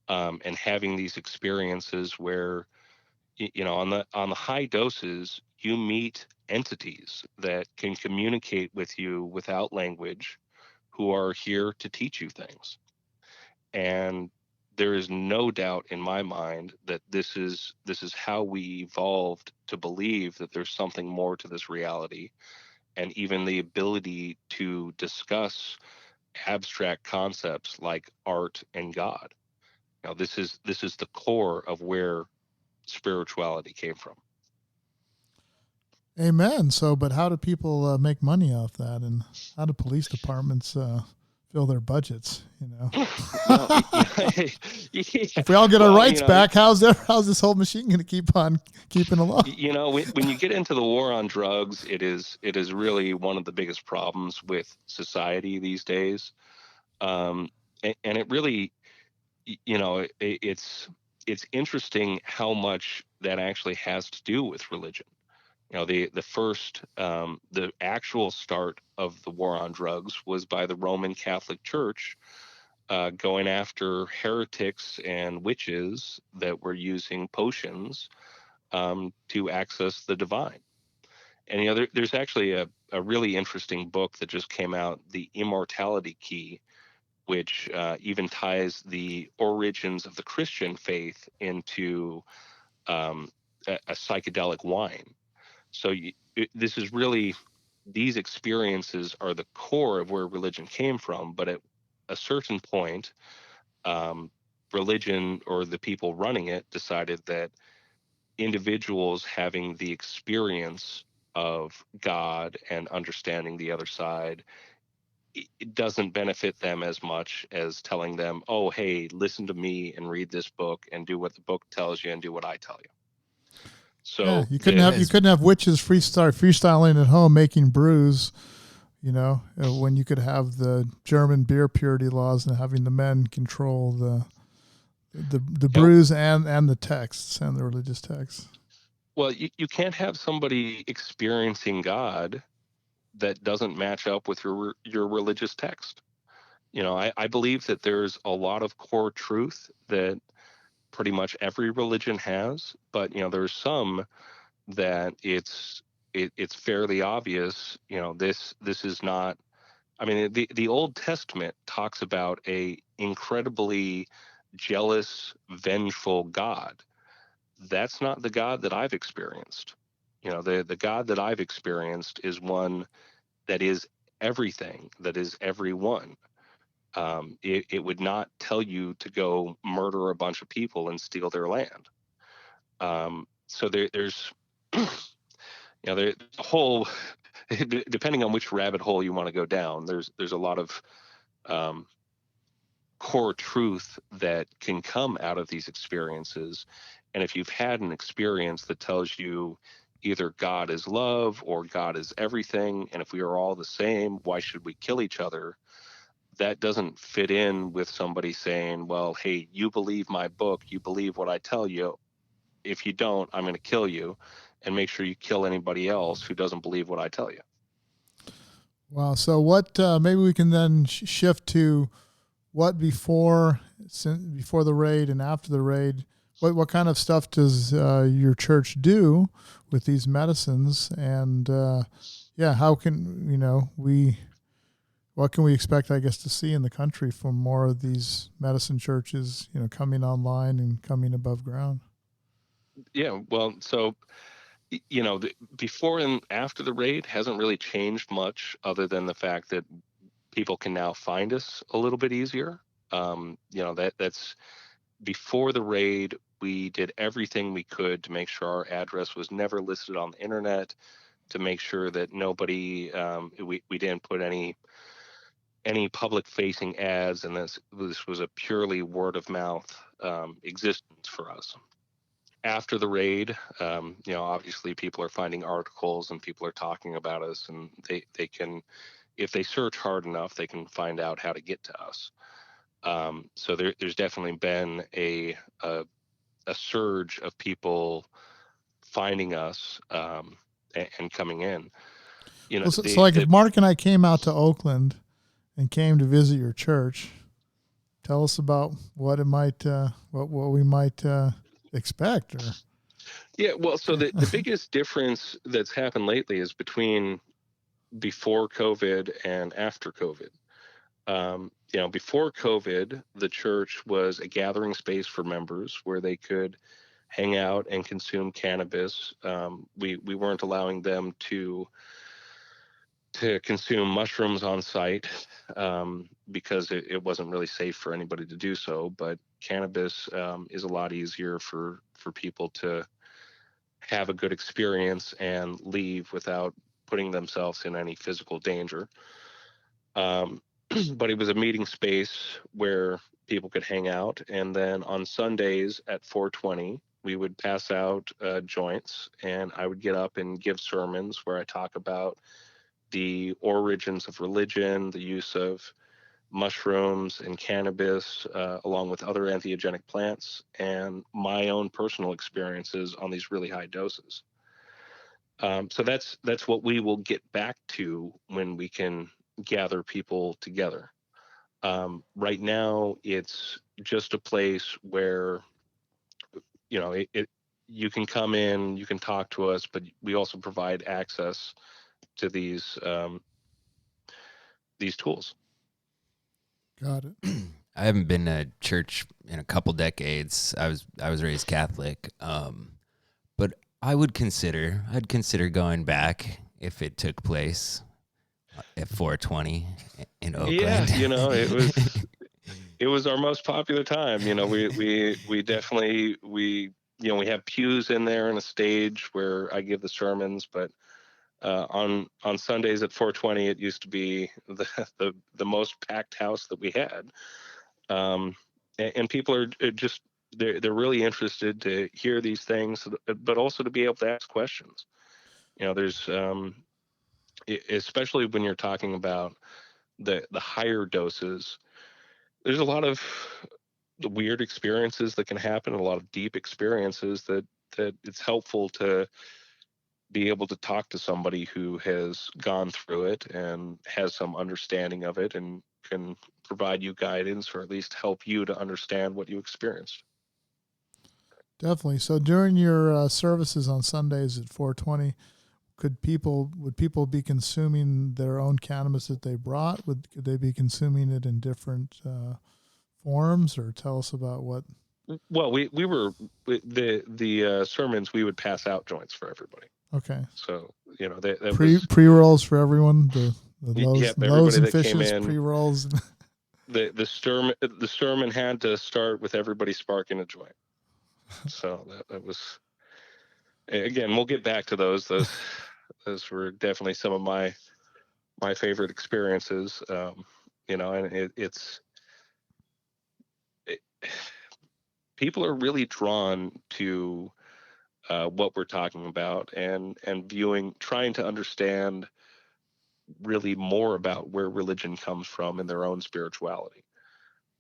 and having these experiences where on the high doses you meet entities that can communicate with you without language, who are here to teach you things. And there is no doubt in my mind that this is how we evolved to believe that there's something more to this reality, and even the ability to discuss abstract concepts like art and God. This is the core of where spirituality came from. Amen. So, but how do people make money off that, and how do police departments fill their budgets? Well, If we all get our rights back, how's this whole machine going to keep on keeping along? When you get into the war on drugs, it is really one of the biggest problems with society these days. And it really, it's interesting how much that actually has to do with religion. The actual start of the war on drugs was by the Roman Catholic Church, going after heretics and witches that were using potions to access the divine. And there's actually a really interesting book that just came out, The Immortality Key, which even ties the origins of the Christian faith into a psychedelic wine. So this is really, these experiences are the core of where religion came from. But at a certain point, religion, or the people running it, decided that individuals having the experience of God and understanding the other side, it doesn't benefit them as much as telling them, oh, hey, listen to me and read this book and do what the book tells you and do what I tell you. So yeah, you couldn't have witches freestyling at home making brews, when you could have the German beer purity laws and having the men control the brews and the texts and the religious texts. Well, you can't have somebody experiencing God that doesn't match up with your religious text. I believe that there's a lot of core truth that pretty much every religion has, but there's some that it's fairly obvious. This is not. I mean, the Old Testament talks about a incredibly jealous, vengeful God. That's not the God that I've experienced. The God that I've experienced is one that is everything, that is everyone. It would not tell you to go murder a bunch of people and steal their land. So there's there's a whole, depending on which rabbit hole you want to go down, there's a lot of core truth that can come out of these experiences. And if you've had an experience that tells you either God is love or God is everything, and if we are all the same, why should we kill each other? that doesn't fit in with somebody saying, well, hey, you believe my book, you believe what I tell you. If you don't, I'm going to kill you, and make sure you kill anybody else who doesn't believe what I tell you. Wow. So what? Maybe we can then shift to what before the raid and after the raid. What kind of stuff does your church do with these medicines? And how can what can we expect, I guess, to see in the country from more of these medicine churches, coming online and coming above ground? Yeah. Well, so before and after the raid hasn't really changed much, other than the fact that people can now find us a little bit easier. That's before the raid. We did everything we could to make sure our address was never listed on the internet, to make sure that nobody, we didn't put any public facing ads, and this was a purely word of mouth existence for us. After the raid, obviously people are finding articles and people are talking about us, and they can, if they search hard enough, they can find out how to get to us. So there's definitely been a surge of people finding us, and coming in. So like if Mark and I came out to Oakland and came to visit your church, tell us about what it might, what we might expect. Or Yeah, well, so the biggest difference that's happened lately is between before COVID and after COVID. Before COVID, the church was a gathering space for members where they could hang out and consume cannabis. We weren't allowing them to consume mushrooms on site, because it wasn't really safe for anybody to do so. But cannabis is a lot easier for people to have a good experience and leave without putting themselves in any physical danger. But it was a meeting space where people could hang out. And then on Sundays at 420, we would pass out joints, and I would get up and give sermons where I talk about the origins of religion, the use of mushrooms and cannabis, along with other entheogenic plants, and my own personal experiences on these really high doses. So that's what we will get back to when we can gather people together. Right now, it's just a place where you can come in, you can talk to us, but we also provide access to these tools. Got it. I haven't been to church in a couple decades. I was raised Catholic, but I'd consider going back if it took place at 420 in Oakland. Yeah, it was our most popular time. We definitely we have pews in there and a stage where I give the sermons, but on Sundays at 420, it used to be the most packed house that we had. And people are just they're really interested to hear these things, but also to be able to ask questions. There's especially when you're talking about the higher doses, there's a lot of the weird experiences that can happen, a lot of deep experiences that it's helpful to be able to talk to somebody who has gone through it and has some understanding of it and can provide you guidance, or at least help you to understand what you experienced. Definitely. So during your services on Sundays at 420, would people be consuming their own cannabis that they brought? Could they be consuming it in different forms, or tell us about what? Well, we were the sermons, we would pass out joints for everybody. Okay. So that pre-rolls for everyone. The loaves and that fishes pre-rolls. The sermon had to start with everybody sparking a joint. So that was, again, we'll get back to those. Those were definitely some of my favorite experiences. And people are really drawn to what we're talking about, and trying to understand really more about where religion comes from and their own spirituality.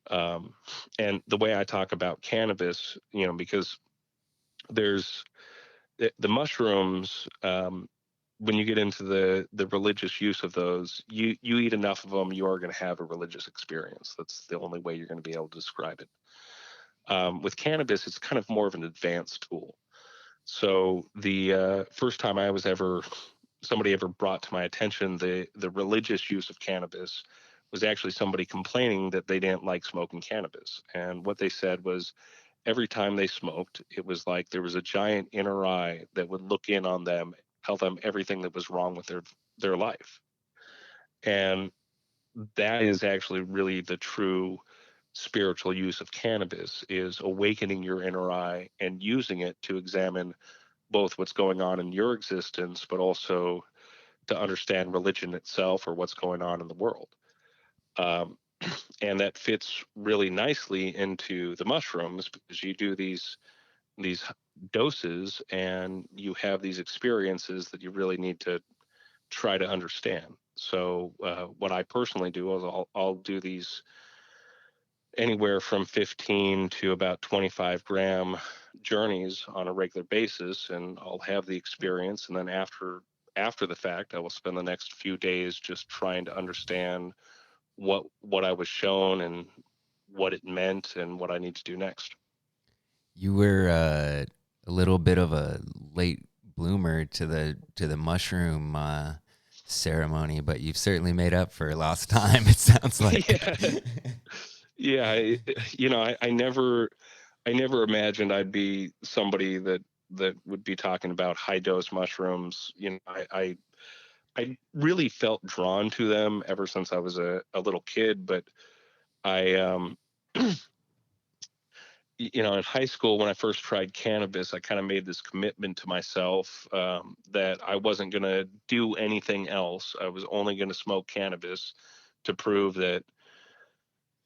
Um, and the way I talk about cannabis, because there's the mushrooms, when you get into the religious use of those, you eat enough of them, you are going to have a religious experience. That's the only way you're going to be able to describe it. With cannabis, it's kind of more of an advanced tool. So the first time somebody ever brought to my attention the religious use of cannabis was actually somebody complaining that they didn't like smoking cannabis. And what they said was every time they smoked, it was like there was a giant inner eye that would look in on them, tell them everything that was wrong with their life. And that is actually really the true spiritual use of cannabis, is awakening your inner eye and using it to examine both what's going on in your existence, but also to understand religion itself or what's going on in the world. Um, and that fits really nicely into the mushrooms, because you do these doses and you have these experiences that you really need to try to understand. So what I personally do is I'll do these anywhere from 15 to about 25-gram journeys on a regular basis, and I'll have the experience, and then after the fact, I will spend the next few days just trying to understand what I was shown and what it meant and what I need to do next. You were a little bit of a late bloomer to the mushroom ceremony, but you've certainly made up for lost time. It sounds like. Yeah, yeah. I never imagined I'd be somebody that would be talking about high dose mushrooms. I really felt drawn to them ever since I was a little kid, but I in high school, when I first tried cannabis, I kind of made this commitment to myself, that I wasn't going to do anything else. I was only going to smoke cannabis to prove that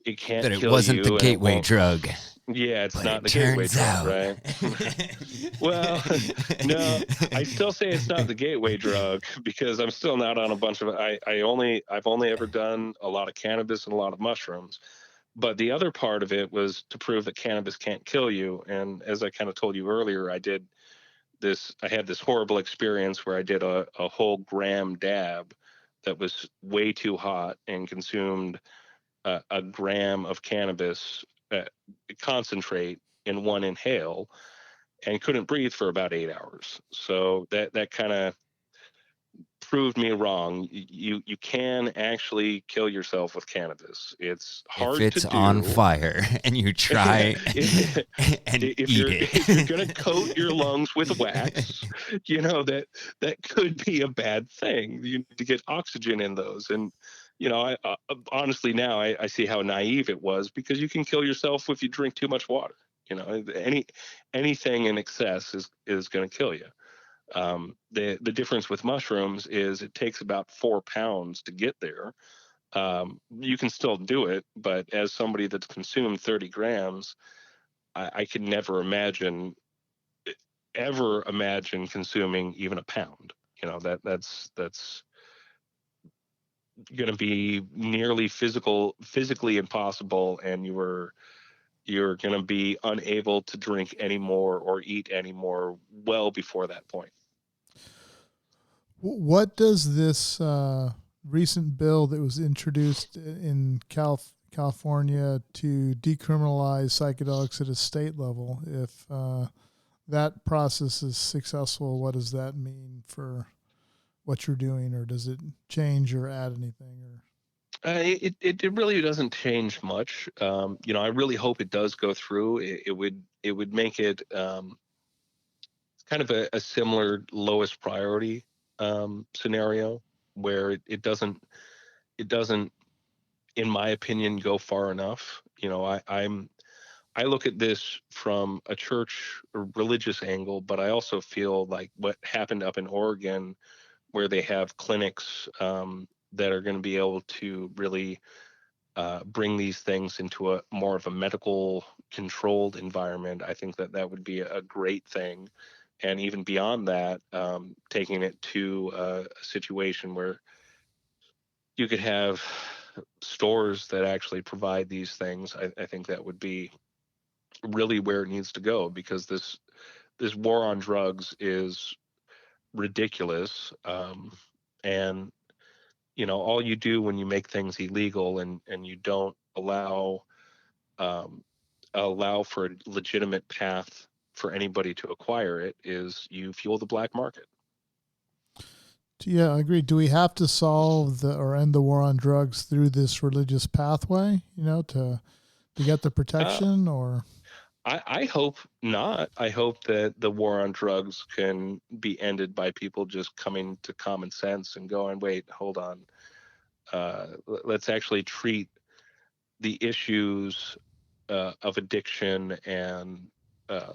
it can't That it kill wasn't the you and it gateway won't. drug, Yeah, it's but not it the gateway turns drug, out. right? Well, no, I still say it's not the gateway drug, because I'm still not on a bunch of I've only ever done a lot of cannabis and a lot of mushrooms. But the other part of it was to prove that cannabis can't kill you. And as I kind of told you earlier, I had this horrible experience where I did a whole gram dab that was way too hot and consumed a gram of cannabis concentrate in one inhale, and couldn't breathe for about 8 hours. So that kind of proved me wrong. You can actually kill yourself with cannabis. It's If hard to it's on do. fire and you try if and if eat you're it. if you're gonna coat your lungs with wax, that could be a bad thing. You need to get oxygen in those. And I honestly, now I see how naive it was, because you can kill yourself if you drink too much water. Anything in excess is going to kill you. The difference with mushrooms is it takes about 4 pounds to get there. You can still do it, but as somebody that's consumed 30 grams, I could never ever imagine consuming even a pound. That's going to be nearly physically impossible, and you're going to be unable to drink anymore or eat anymore well before that point. What does this recent bill that was introduced in California to decriminalize psychedelics at a state level, if that process is successful, what does that mean for what you're doing, or does it change or add anything? Or It really doesn't change much. I really hope it does go through. It would make it kind of a similar lowest priority scenario, where it doesn't, in my opinion, go far enough. I look at this from a church or religious angle, but I also feel like what happened up in Oregon, where they have clinics that are going to be able to really bring these things into a more of a medical controlled environment. I think that would be a great thing. And even beyond that, taking it to a situation where you could have stores that actually provide these things. I think that would be really where it needs to go, because this war on drugs is ridiculous. And all you do when you make things illegal, and you don't um, allow for a legitimate path for anybody to acquire it, is you fuel the black market. Yeah, I agree. Do we have to solve or end the war on drugs through this religious pathway, to get the Uh, protection, or? I hope not. I hope that the war on drugs can be ended by people just coming to common sense and going, wait, hold on. Let's actually treat the issues of addiction and uh,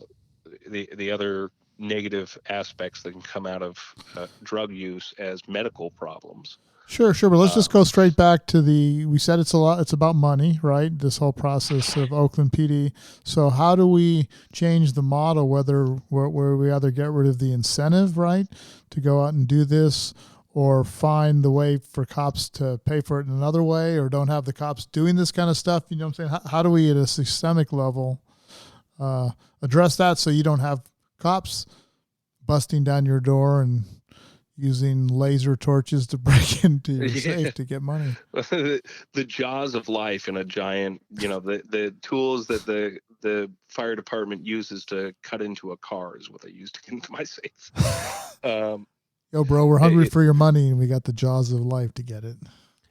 the other negative aspects that can come out of drug use as medical problems. Sure, sure. But let's just Um, go straight back to we said it's about money, right? This whole process of Oakland PD. So how do we change the model, where we either get rid of the incentive, right, to go out and do this, or find the way for cops to pay for it in another way, or don't have the cops doing this kind of stuff? You know what I'm saying? How do we, at a systemic level, address that so you don't have cops busting down your door and using laser torches to break into your safe to get money? the jaws of life in a giant, the tools that the fire department uses to cut into a car is what they use to get into my safe. Yo, bro, we're hungry It, for your money, and we got the jaws of life to get it.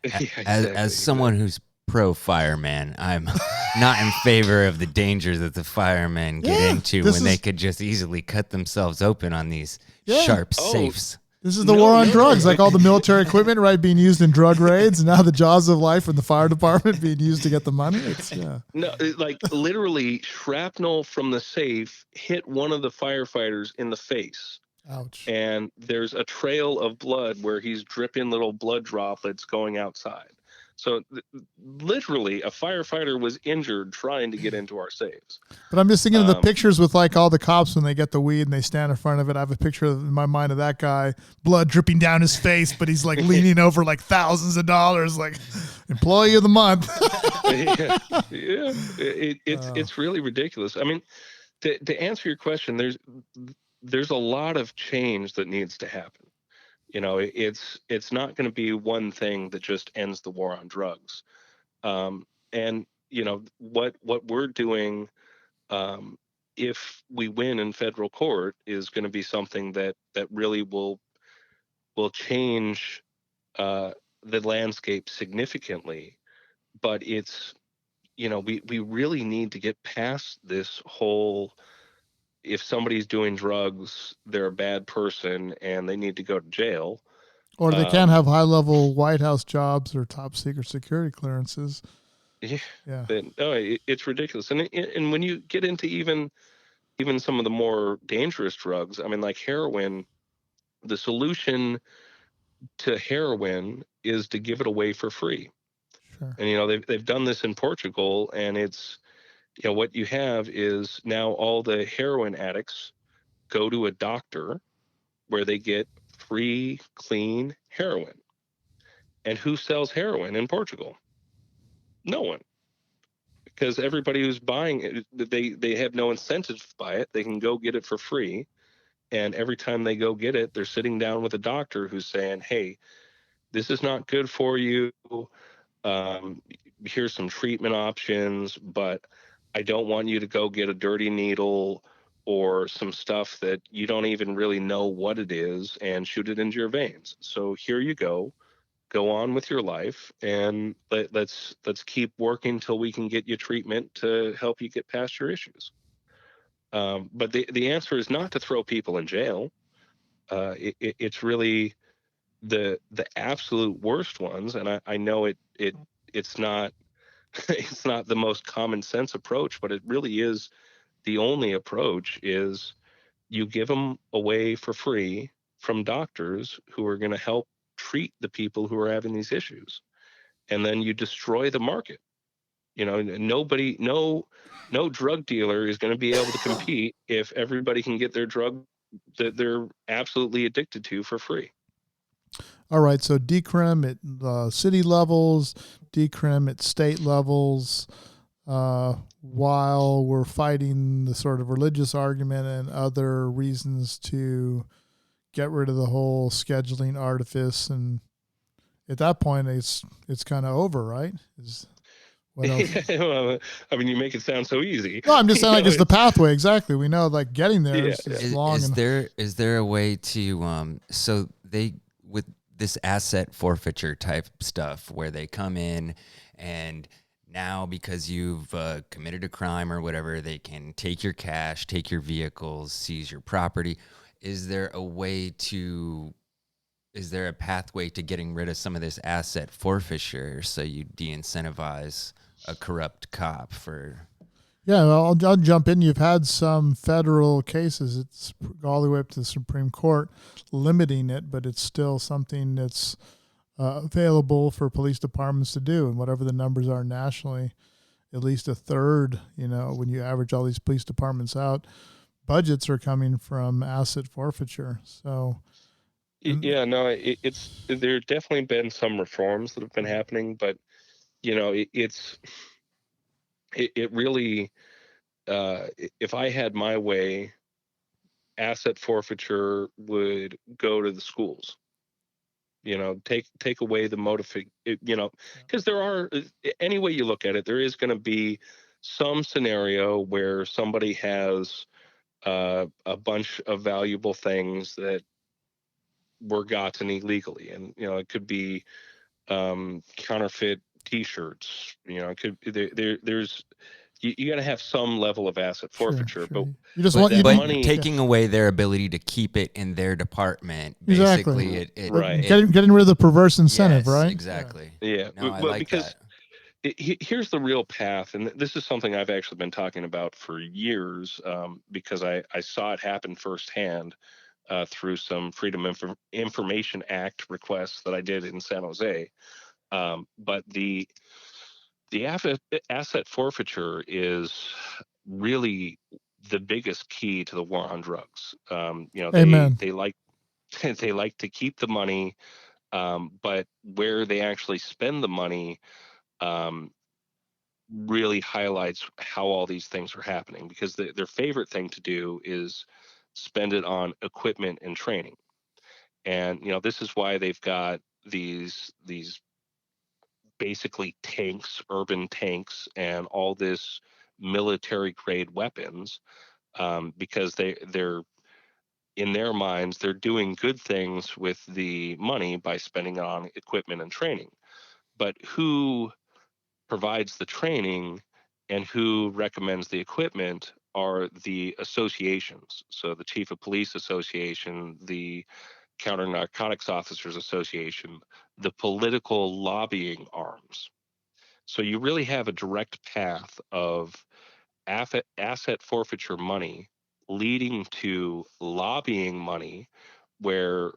yeah, As someone who's pro fireman, I'm not in favor of the dangers that the firemen get into when they could just easily cut themselves open on these sharp safes. This is the war on drugs, like all the military equipment, right, being used in drug raids, and now the jaws of life from the fire department being used to get the money. No, like literally shrapnel from the safe hit one of the firefighters in the face. Ouch. And there's a trail of blood where he's dripping little blood droplets going outside. So literally a firefighter was injured trying to get into our safes. But I'm just thinking of the pictures with like all the cops when they get the weed and they stand in front of it. I have a picture in my mind of that guy, blood dripping down his face, but he's like leaning over like thousands of dollars, like employee of the month. It's really ridiculous. I mean, to answer your question, there's a lot of change that needs to happen. It's not going to be one thing that just ends the war on drugs. And what we're doing, if we win in federal court, is going to be something that really will change the landscape significantly. But it's we really need to get past this whole, if somebody's doing drugs, they're a bad person and they need to go to jail. Or they can't have high-level White House jobs or top-secret security clearances. Yeah. It's ridiculous. And when you get into even some of the more dangerous drugs, I mean, like heroin, the solution to heroin is to give it away for free. Sure. And they've done this in Portugal, and it's what you have is now all the heroin addicts go to a doctor where they get free, clean heroin. And who sells heroin in Portugal? No one. Because everybody who's buying it, they have no incentive to buy it. They can go get it for free. And every time they go get it, they're sitting down with a doctor who's saying, hey, this is not good for you. Here's some treatment options, but I don't want you to go get a dirty needle or some stuff that you don't even really know what it is and shoot it into your veins. So here you go on with your life, and let's keep working till we can get you treatment to help you get past your issues. But the answer is not to throw people in jail. It's really the absolute worst ones, and I know it's not it's not the most common sense approach, but it really is the only approach. Is you give them away for free from doctors who are going to help treat the people who are having these issues, and then you destroy the market. No drug dealer is going to be able to compete if everybody can get their drug that they're absolutely addicted to for free. All right, so decrim at city levels, decrim at state levels, while we're fighting the sort of religious argument and other reasons to get rid of the whole scheduling artifice. And at that point, it's kind of over, right? What else? Well, I mean, you make it sound so easy. No, I'm just saying, You like, know, it's the pathway. Exactly. We know, like, getting there Yeah. is long. Is there a way to so they with this asset forfeiture type stuff where they come in and now because you've committed a crime or whatever, they can take your cash, take your vehicles, seize your property. Is there a pathway to getting rid of some of this asset forfeiture so you de-incentivize a corrupt cop for? Yeah, well, I'll jump in. You've had some federal cases. It's all the way up to the Supreme Court limiting it, but it's still something that's available for police departments to do. And whatever the numbers are nationally, at least a third, when you average all these police departments out, budgets are coming from asset forfeiture. So, Yeah, no, there definitely been some reforms that have been happening, but it really, if I had my way, asset forfeiture would go to the schools. Take away the because there are, any way you look at it, there is going to be some scenario where somebody has a bunch of valuable things that were gotten illegally, and it could be counterfeit T-shirts. It could there's you got to have some level of asset forfeiture, sure. but You just but want that But money taking away their ability to keep it in their department, Exactly. basically, it Right. Getting rid of the perverse incentive, yes, right? exactly. Yeah, No, I well, like because that. here's the real path, and this is something I've actually been talking about for years, because I saw it happen firsthand through some Information Act requests that I did in San Jose. But the asset forfeiture is really the biggest key to the war on drugs. Amen. They like they like to keep the money, but where they actually spend the money um, really highlights how all these things are happening, because their favorite thing to do is spend it on equipment and training. And this is why they've got these basically tanks, urban tanks, and all this military grade weapons, because they're in their minds they're doing good things with the money by spending on equipment and training. But who provides the training and who recommends the equipment are the associations. So the Chief of Police Association, the Counter Narcotics Officers Association, the political lobbying arms. So you really have a direct path of asset forfeiture money leading to lobbying money, where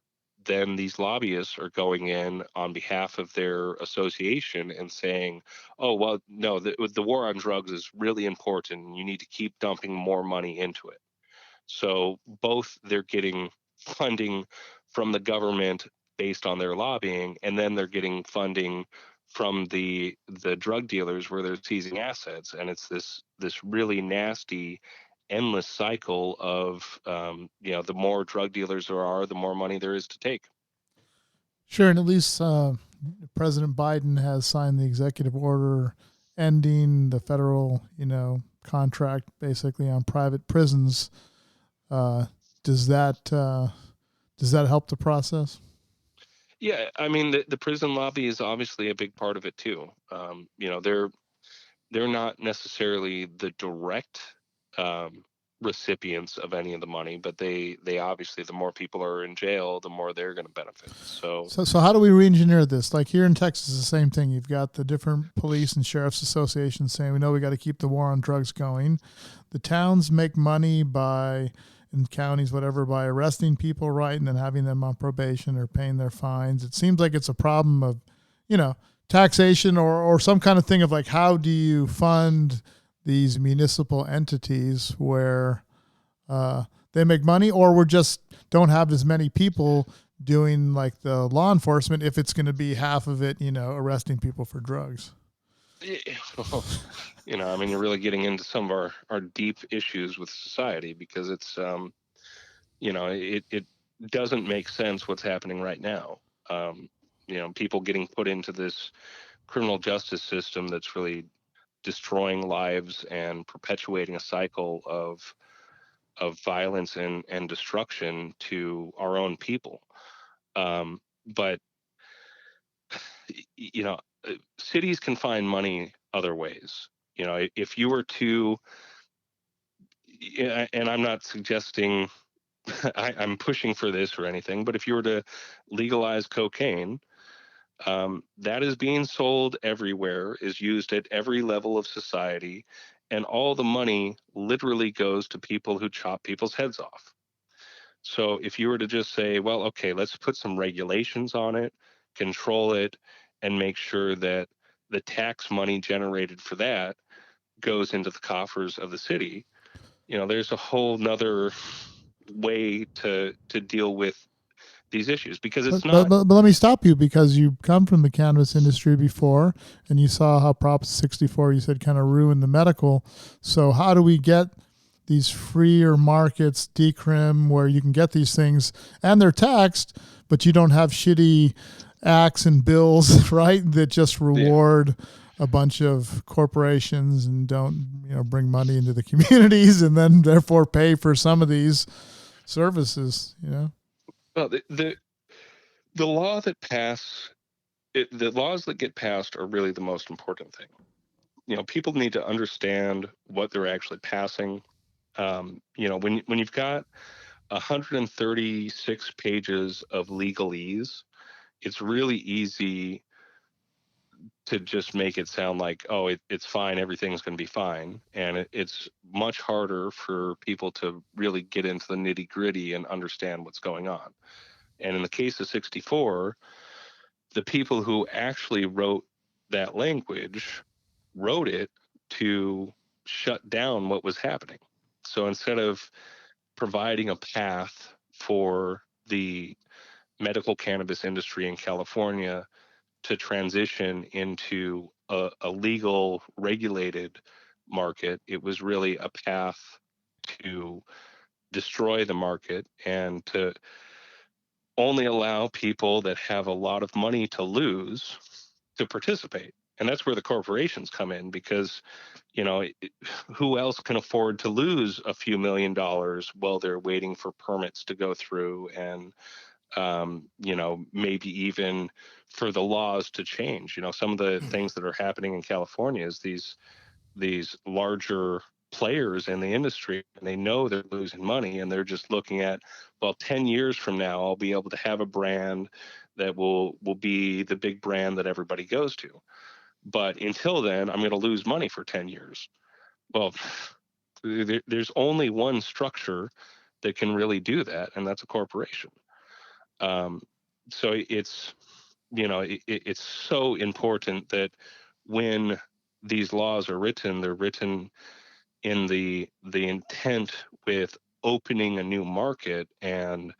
then these lobbyists are going in on behalf of their association and saying, oh, well, no, the war on drugs is really important. You need to keep dumping more money into it. So both they're getting funding from the government based on their lobbying, and then they're getting funding from the drug dealers where they're seizing assets, and it's this really nasty, endless cycle of the more drug dealers there are, the more money there is to take. Sure, and at least President Biden has signed the executive order ending the federal, contract basically on private prisons. Does that help the process? Yeah, I mean the prison lobby is obviously a big part of it too. They're not necessarily the direct um, recipients of any of the money, but they obviously, the more people are in jail, the more they're going to benefit. So how do we re-engineer this? Like here in Texas, the same thing. You've got the different police and sheriff's associations saying, we know we got to keep the war on drugs going. The towns make money in counties, whatever, by arresting people, right, and then having them on probation or paying their fines. It seems like it's a problem of, taxation or some kind of thing of like, how do you fund these municipal entities where they make money, or we just don't have as many people doing like the law enforcement if it's going to be half of it, arresting people for drugs. I mean, you're really getting into some of our deep issues with society, because it's, it doesn't make sense what's happening right now. People getting put into this criminal justice system that's really destroying lives and perpetuating a cycle of violence and destruction to our own people. But you know, cities can find money other ways. If you were to, and I'm not suggesting I'm pushing for this or anything, but if you were to legalize cocaine, that is being sold everywhere, is used at every level of society, and all the money literally goes to people who chop people's heads off. So if you were to just say, well, okay, let's put some regulations on it, control it, and make sure that the tax money generated for that goes into the coffers of the city, there's a whole nother way to deal with these issues, because it's not. But let me stop you, because you come from the cannabis industry before, and you saw how Prop 64, you said, kind of ruined the medical. So how do we get these freer markets, decrim, where you can get these things and they're taxed, but you don't have shitty acts and bills, right, that just reward a bunch of corporations and don't, bring money into the communities, and then therefore pay for some of these services, Well, the law that pass the laws that get passed are really the most important thing. People need to understand what they're actually passing. When you've got 136 pages of legalese, it's really easy to just make it sound like, oh, it's fine, everything's going to be fine. And it's much harder for people to really get into the nitty gritty and understand what's going on. And in the case of 64, the people who actually wrote that language wrote it to shut down what was happening. So instead of providing a path for the medical cannabis industry in California to transition into a legal, regulated market, it was really a path to destroy the market and to only allow people that have a lot of money to lose to participate. And that's where the corporations come in, because who else can afford to lose a few $1,000,000 while they're waiting for permits to go through, and maybe even for the laws to change. Some of the things that are happening in California is these larger players in the industry, and they know they're losing money, and they're just looking at, well, 10 years from now, I'll be able to have a brand that will be the big brand that everybody goes to. But until then, I'm going to lose money for 10 years. Well, there's only one structure that can really do that, and that's a corporation. So it's it's so important that when these laws are written, they're written in the intent with opening a new market and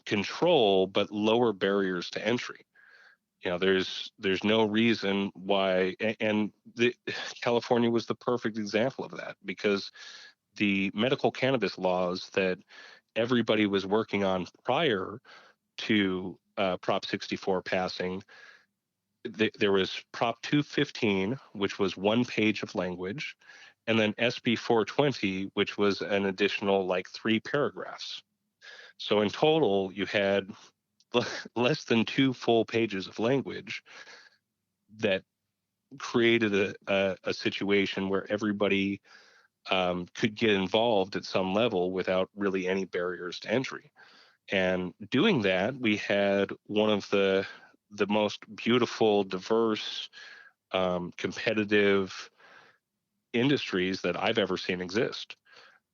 control, but lower barriers to entry. There's no reason why, and California was the perfect example of that, because the medical cannabis laws that everybody was working on prior to Prop 64 passing, there was Prop 215, which was one page of language, and then SB 420, which was an additional like 3 paragraphs. So in total, you had less than 2 full pages of language that created a situation where everybody could get involved at some level without really any barriers to entry. And doing that, we had one of the most beautiful, diverse, competitive industries that I've ever seen exist.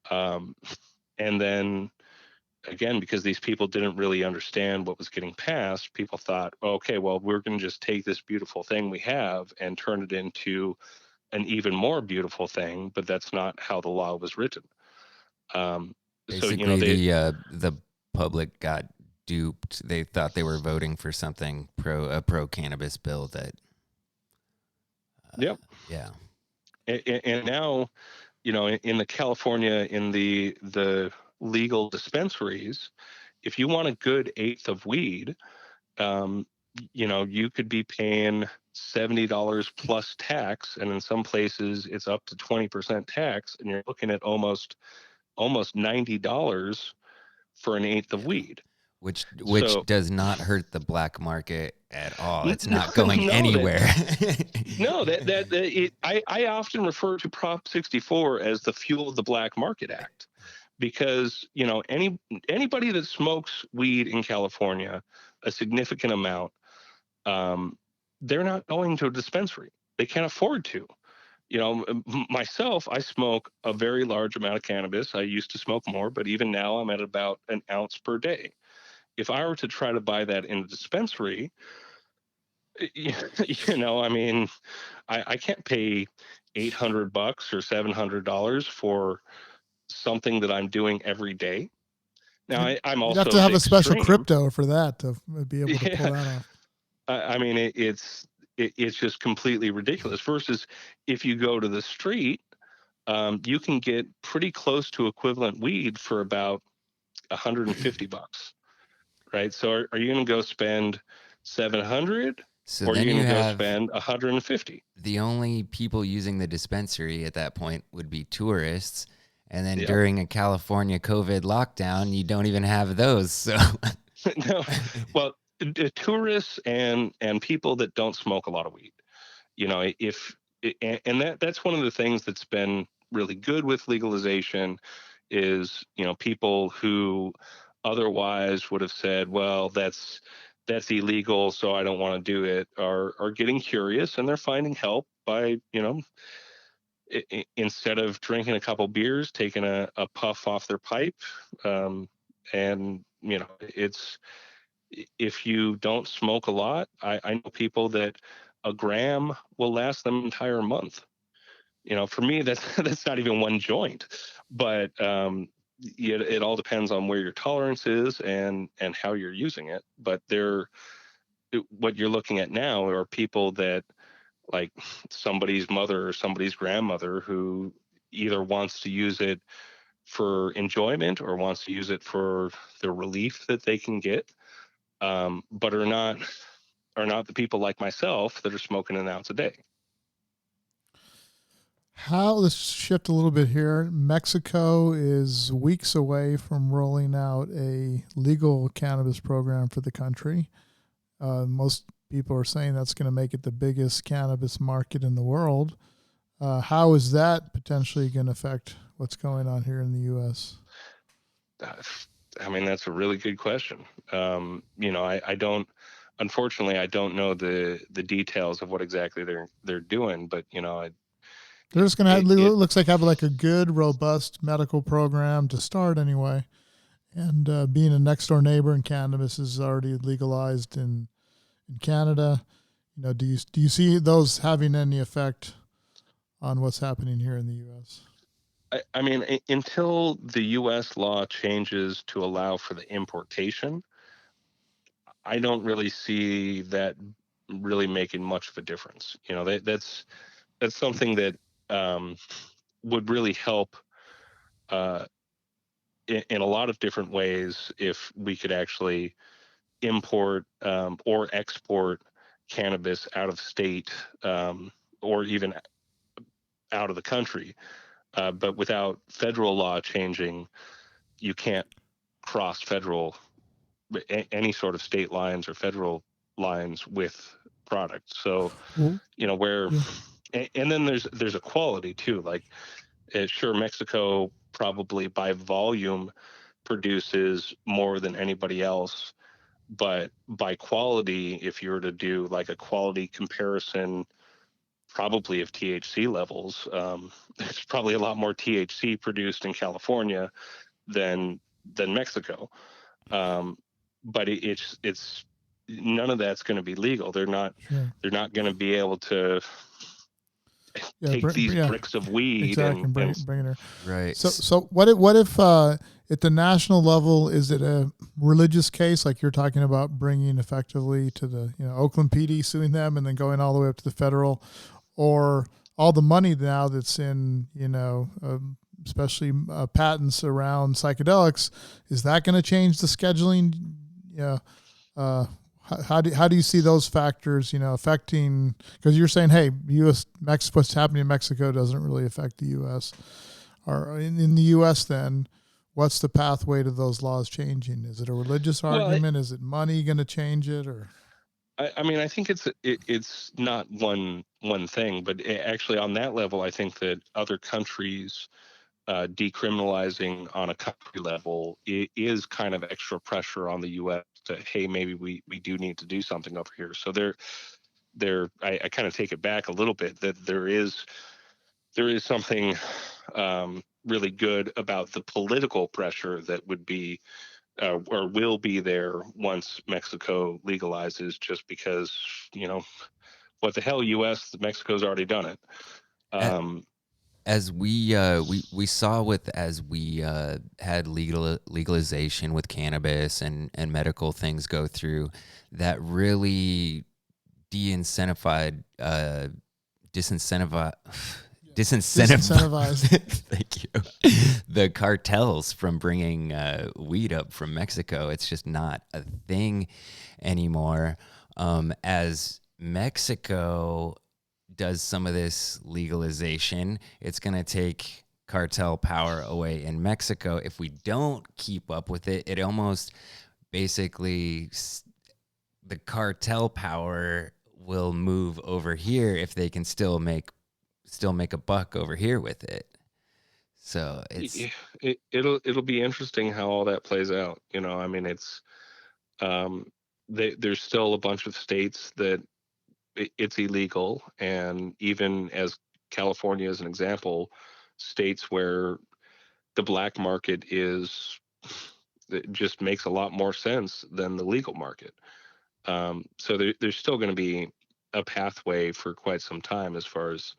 And then again, because these people didn't really understand what was getting passed, people thought, okay, well, we're going to just take this beautiful thing we have and turn it into an even more beautiful thing. But that's not how the law was written. Basically, the public got duped. They thought they were voting for something pro cannabis bill that. Yep. Yeah. And now, in the California, in the legal dispensaries, if you want a good eighth of weed, you could be paying $70 plus tax, and in some places it's up to 20% tax, and you're looking at almost $90 for an eighth of weed. Which So does not hurt the black market at all. It's no, not going no, anywhere. I often refer to Prop 64 as the Fuel of the Black Market Act, because anybody that smokes weed in California, a significant amount, they're not going to a dispensary. They can't afford to. Myself, I smoke a very large amount of cannabis. I used to smoke more, but even now I'm at about an ounce per day. If I were to try to buy that in a dispensary, I mean, I can't pay $800 or $700 for something that I'm doing every day. Now, I'm You'd have also to have a special extreme. crypto for that to be able to pull that off. I mean, it's just completely ridiculous. Versus if you go to the street, you can get pretty close to equivalent weed for about $150, right? So are you going to go spend 700, So or are then you you going to go have spend 150? the only people using the dispensary at that point would be tourists. And then Yep. during a California COVID lockdown, you don't even have those. So No, well, tourists and people that don't smoke a lot of weed, if and that's one of the things that's been really good with legalization is, people who otherwise would have said, well, that's illegal, so I don't want to do it, are getting curious, and they're finding help by, instead of drinking a couple beers, taking a puff off their pipe. And it's, if you don't smoke a lot, I know people that a gram will last them an entire month. For me, that's not even one joint, but it all depends on where your tolerance is and how you're using it. But what you're looking at now are people that, like, somebody's mother or somebody's grandmother who either wants to use it for enjoyment or wants to use it for the relief that they can get, but are not the people like myself that are smoking an ounce a day. Let's shift a little bit here. Mexico is weeks away from rolling out a legal cannabis program for the country. Most people are saying that's going to make it the biggest cannabis market in the world. How is that potentially going to affect what's going on here in the U.S.? I mean, that's a really good question. I don't, unfortunately, I don't know the details of what exactly they're doing, but they're just going to have, it looks like, have like a good, robust medical program to start anyway. And being a next door neighbor, in cannabis is already legalized in Canada. Do you see those having any effect on what's happening here in the U.S.? I mean, until the U.S. law changes to allow for the importation, I don't really see that really making much of a difference. That's something that would really help in a lot of different ways if we could actually import or export cannabis out of state, or even out of the country. But without federal law changing, you can't cross any sort of state lines or federal lines with products. So, where, and then there's a quality too. Like, sure, Mexico probably by volume produces more than anybody else, but by quality, if you were to do like a quality comparison, probably of THC levels, there's probably a lot more THC produced in California than Mexico. But it's none of that's going to be legal. They're not going to be able to take these yeah, bricks of weed exactly. and Bring it here. Right. So what if at the national level, is it a religious case like you're talking about, bringing effectively to the Oakland PD, suing them, and then going all the way up to the federal, or all the money now that's in especially patents around psychedelics, is that going to change the scheduling? Yeah. How do you see those factors, affecting? Because you're saying, hey, what's happening in Mexico doesn't really affect the U.S. Or in the U.S. Then, what's the pathway to those laws changing? Is it a religious argument? Is it money going to change it? Or I mean, I think it's not one thing, but actually on that level, I think that other countries decriminalizing on a country level is kind of extra pressure on the U.S. to, hey, maybe we do need to do something over here. So I kind of take it back a little bit, that there is something really good about the political pressure that would be or will be there once Mexico legalizes, just because, what the hell, U.S., Mexico's already done it. As we saw with, as we had legalization with cannabis and medical things go through, that really de-incentivized disincentivized. Thank you. The cartels from bringing weed up from Mexico. It's just not a thing anymore. As Mexico does some of this legalization, it's going to take cartel power away in Mexico. If we don't keep up with it, it almost basically, the cartel power will move over here if they can still make a buck over here with it. So it'll be interesting how all that plays out. I mean, it's there's still a bunch of states that it's illegal, and even as California as an example, states where the black market it just makes a lot more sense than the legal market. So there's still going to be a pathway for quite some time, as far as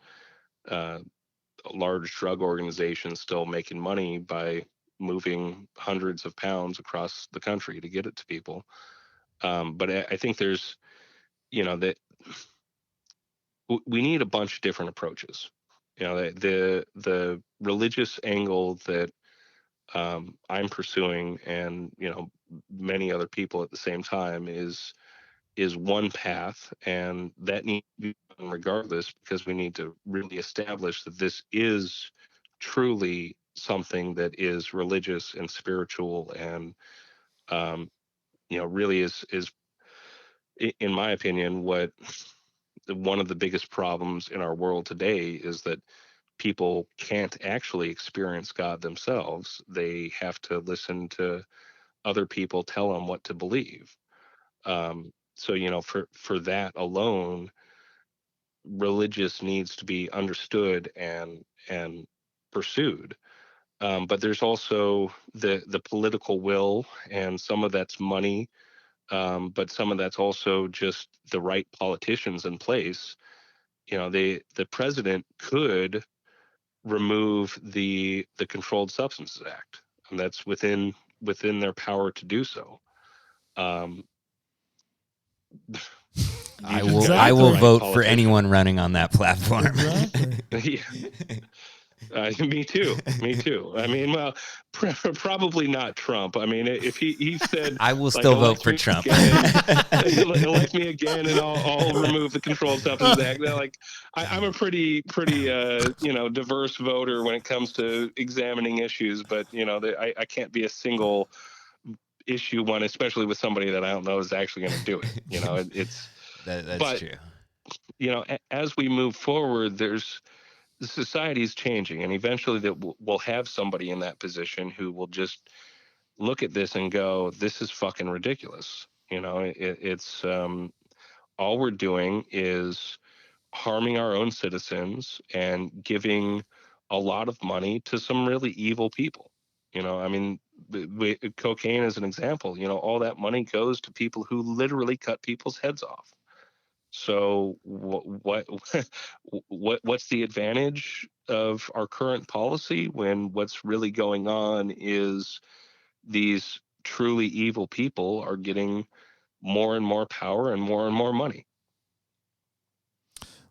large drug organizations still making money by moving hundreds of pounds across the country to get it to people. But I think there's, that we need a bunch of different approaches. The religious angle that I'm pursuing, and many other people at the same time, is one path, and that needs to be done regardless, because we need to really establish that this is truly something that is religious and spiritual, and really is in my opinion, what one of the biggest problems in our world today is, that people can't actually experience God themselves. They have to listen to other people tell them what to believe. So for that alone, religious needs to be understood and pursued. But there's also the political will, and some of that's money, but some of that's also just the right politicians in place. The president could remove the Controlled Substances Act, and that's within their power to do so. Um, I will vote for anyone running on that platform. Exactly. Me too. I mean, well, probably not Trump. I mean, if he said, I will still vote for Trump. Elect me again, and I'll remove the Controlled Substances Act. I'm a pretty diverse voter when it comes to examining issues, but I can't be a single issue one, especially with somebody that I don't know is actually going to do it. It's that's true. As we move forward, the society is changing, and eventually that we'll have somebody in that position who will just look at this and go, "This is fucking ridiculous." It's all we're doing is harming our own citizens and giving a lot of money to some really evil people. I mean, cocaine is an example. All that money goes to people who literally cut people's heads off. So what's the advantage of our current policy when what's really going on is these truly evil people are getting more and more power and more money?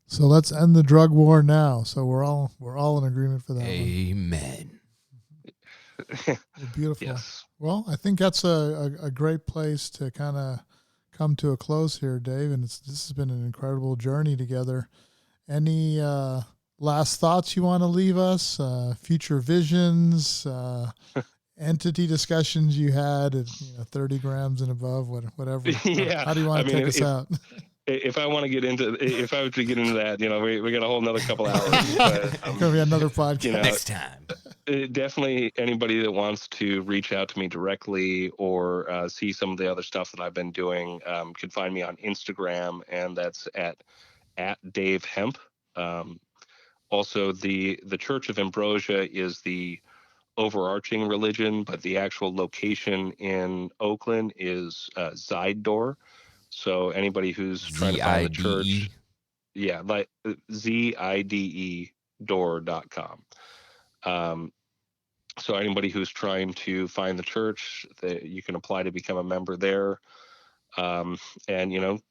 So let's end the drug war now. So we're all in agreement for that one. Amen. Well, beautiful. Yes. Well, I think that's a great place to kind of come to a close here, Dave. And this has been an incredible journey together. Any last thoughts you want to leave us? Future visions, entity discussions you had at 30 grams and above, whatever. Yeah. How do you want to take us out? If I want to get into, if I was to get into that, we got a whole another couple hours. But Gonna be another podcast next time. Definitely anybody that wants to reach out to me directly or see some of the other stuff that I've been doing can find me on Instagram, and that's at Dave Hemp. Also, the Church of Ambrosia is the overarching religion, but the actual location in Oakland is Zidor. So anybody who's trying to find the church, yeah, like ZIDE door.com. So anybody who's trying to find the church, you can apply to become a member there. And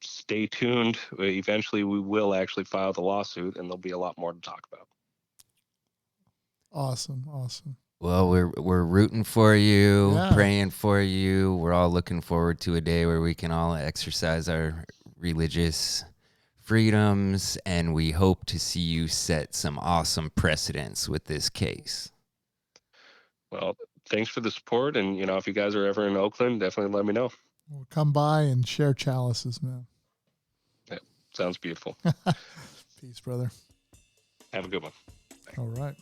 stay tuned. Eventually we will actually file the lawsuit, and there'll be a lot more to talk about. Awesome. Well, we're rooting for you, praying for you. We're all looking forward to a day where we can all exercise our religious freedoms, and we hope to see you set some awesome precedents with this case. Well, thanks for the support, and if you guys are ever in Oakland, definitely let me know. We'll come by and share chalices, man. Yeah, sounds beautiful. Peace, brother. Have a good one. All right.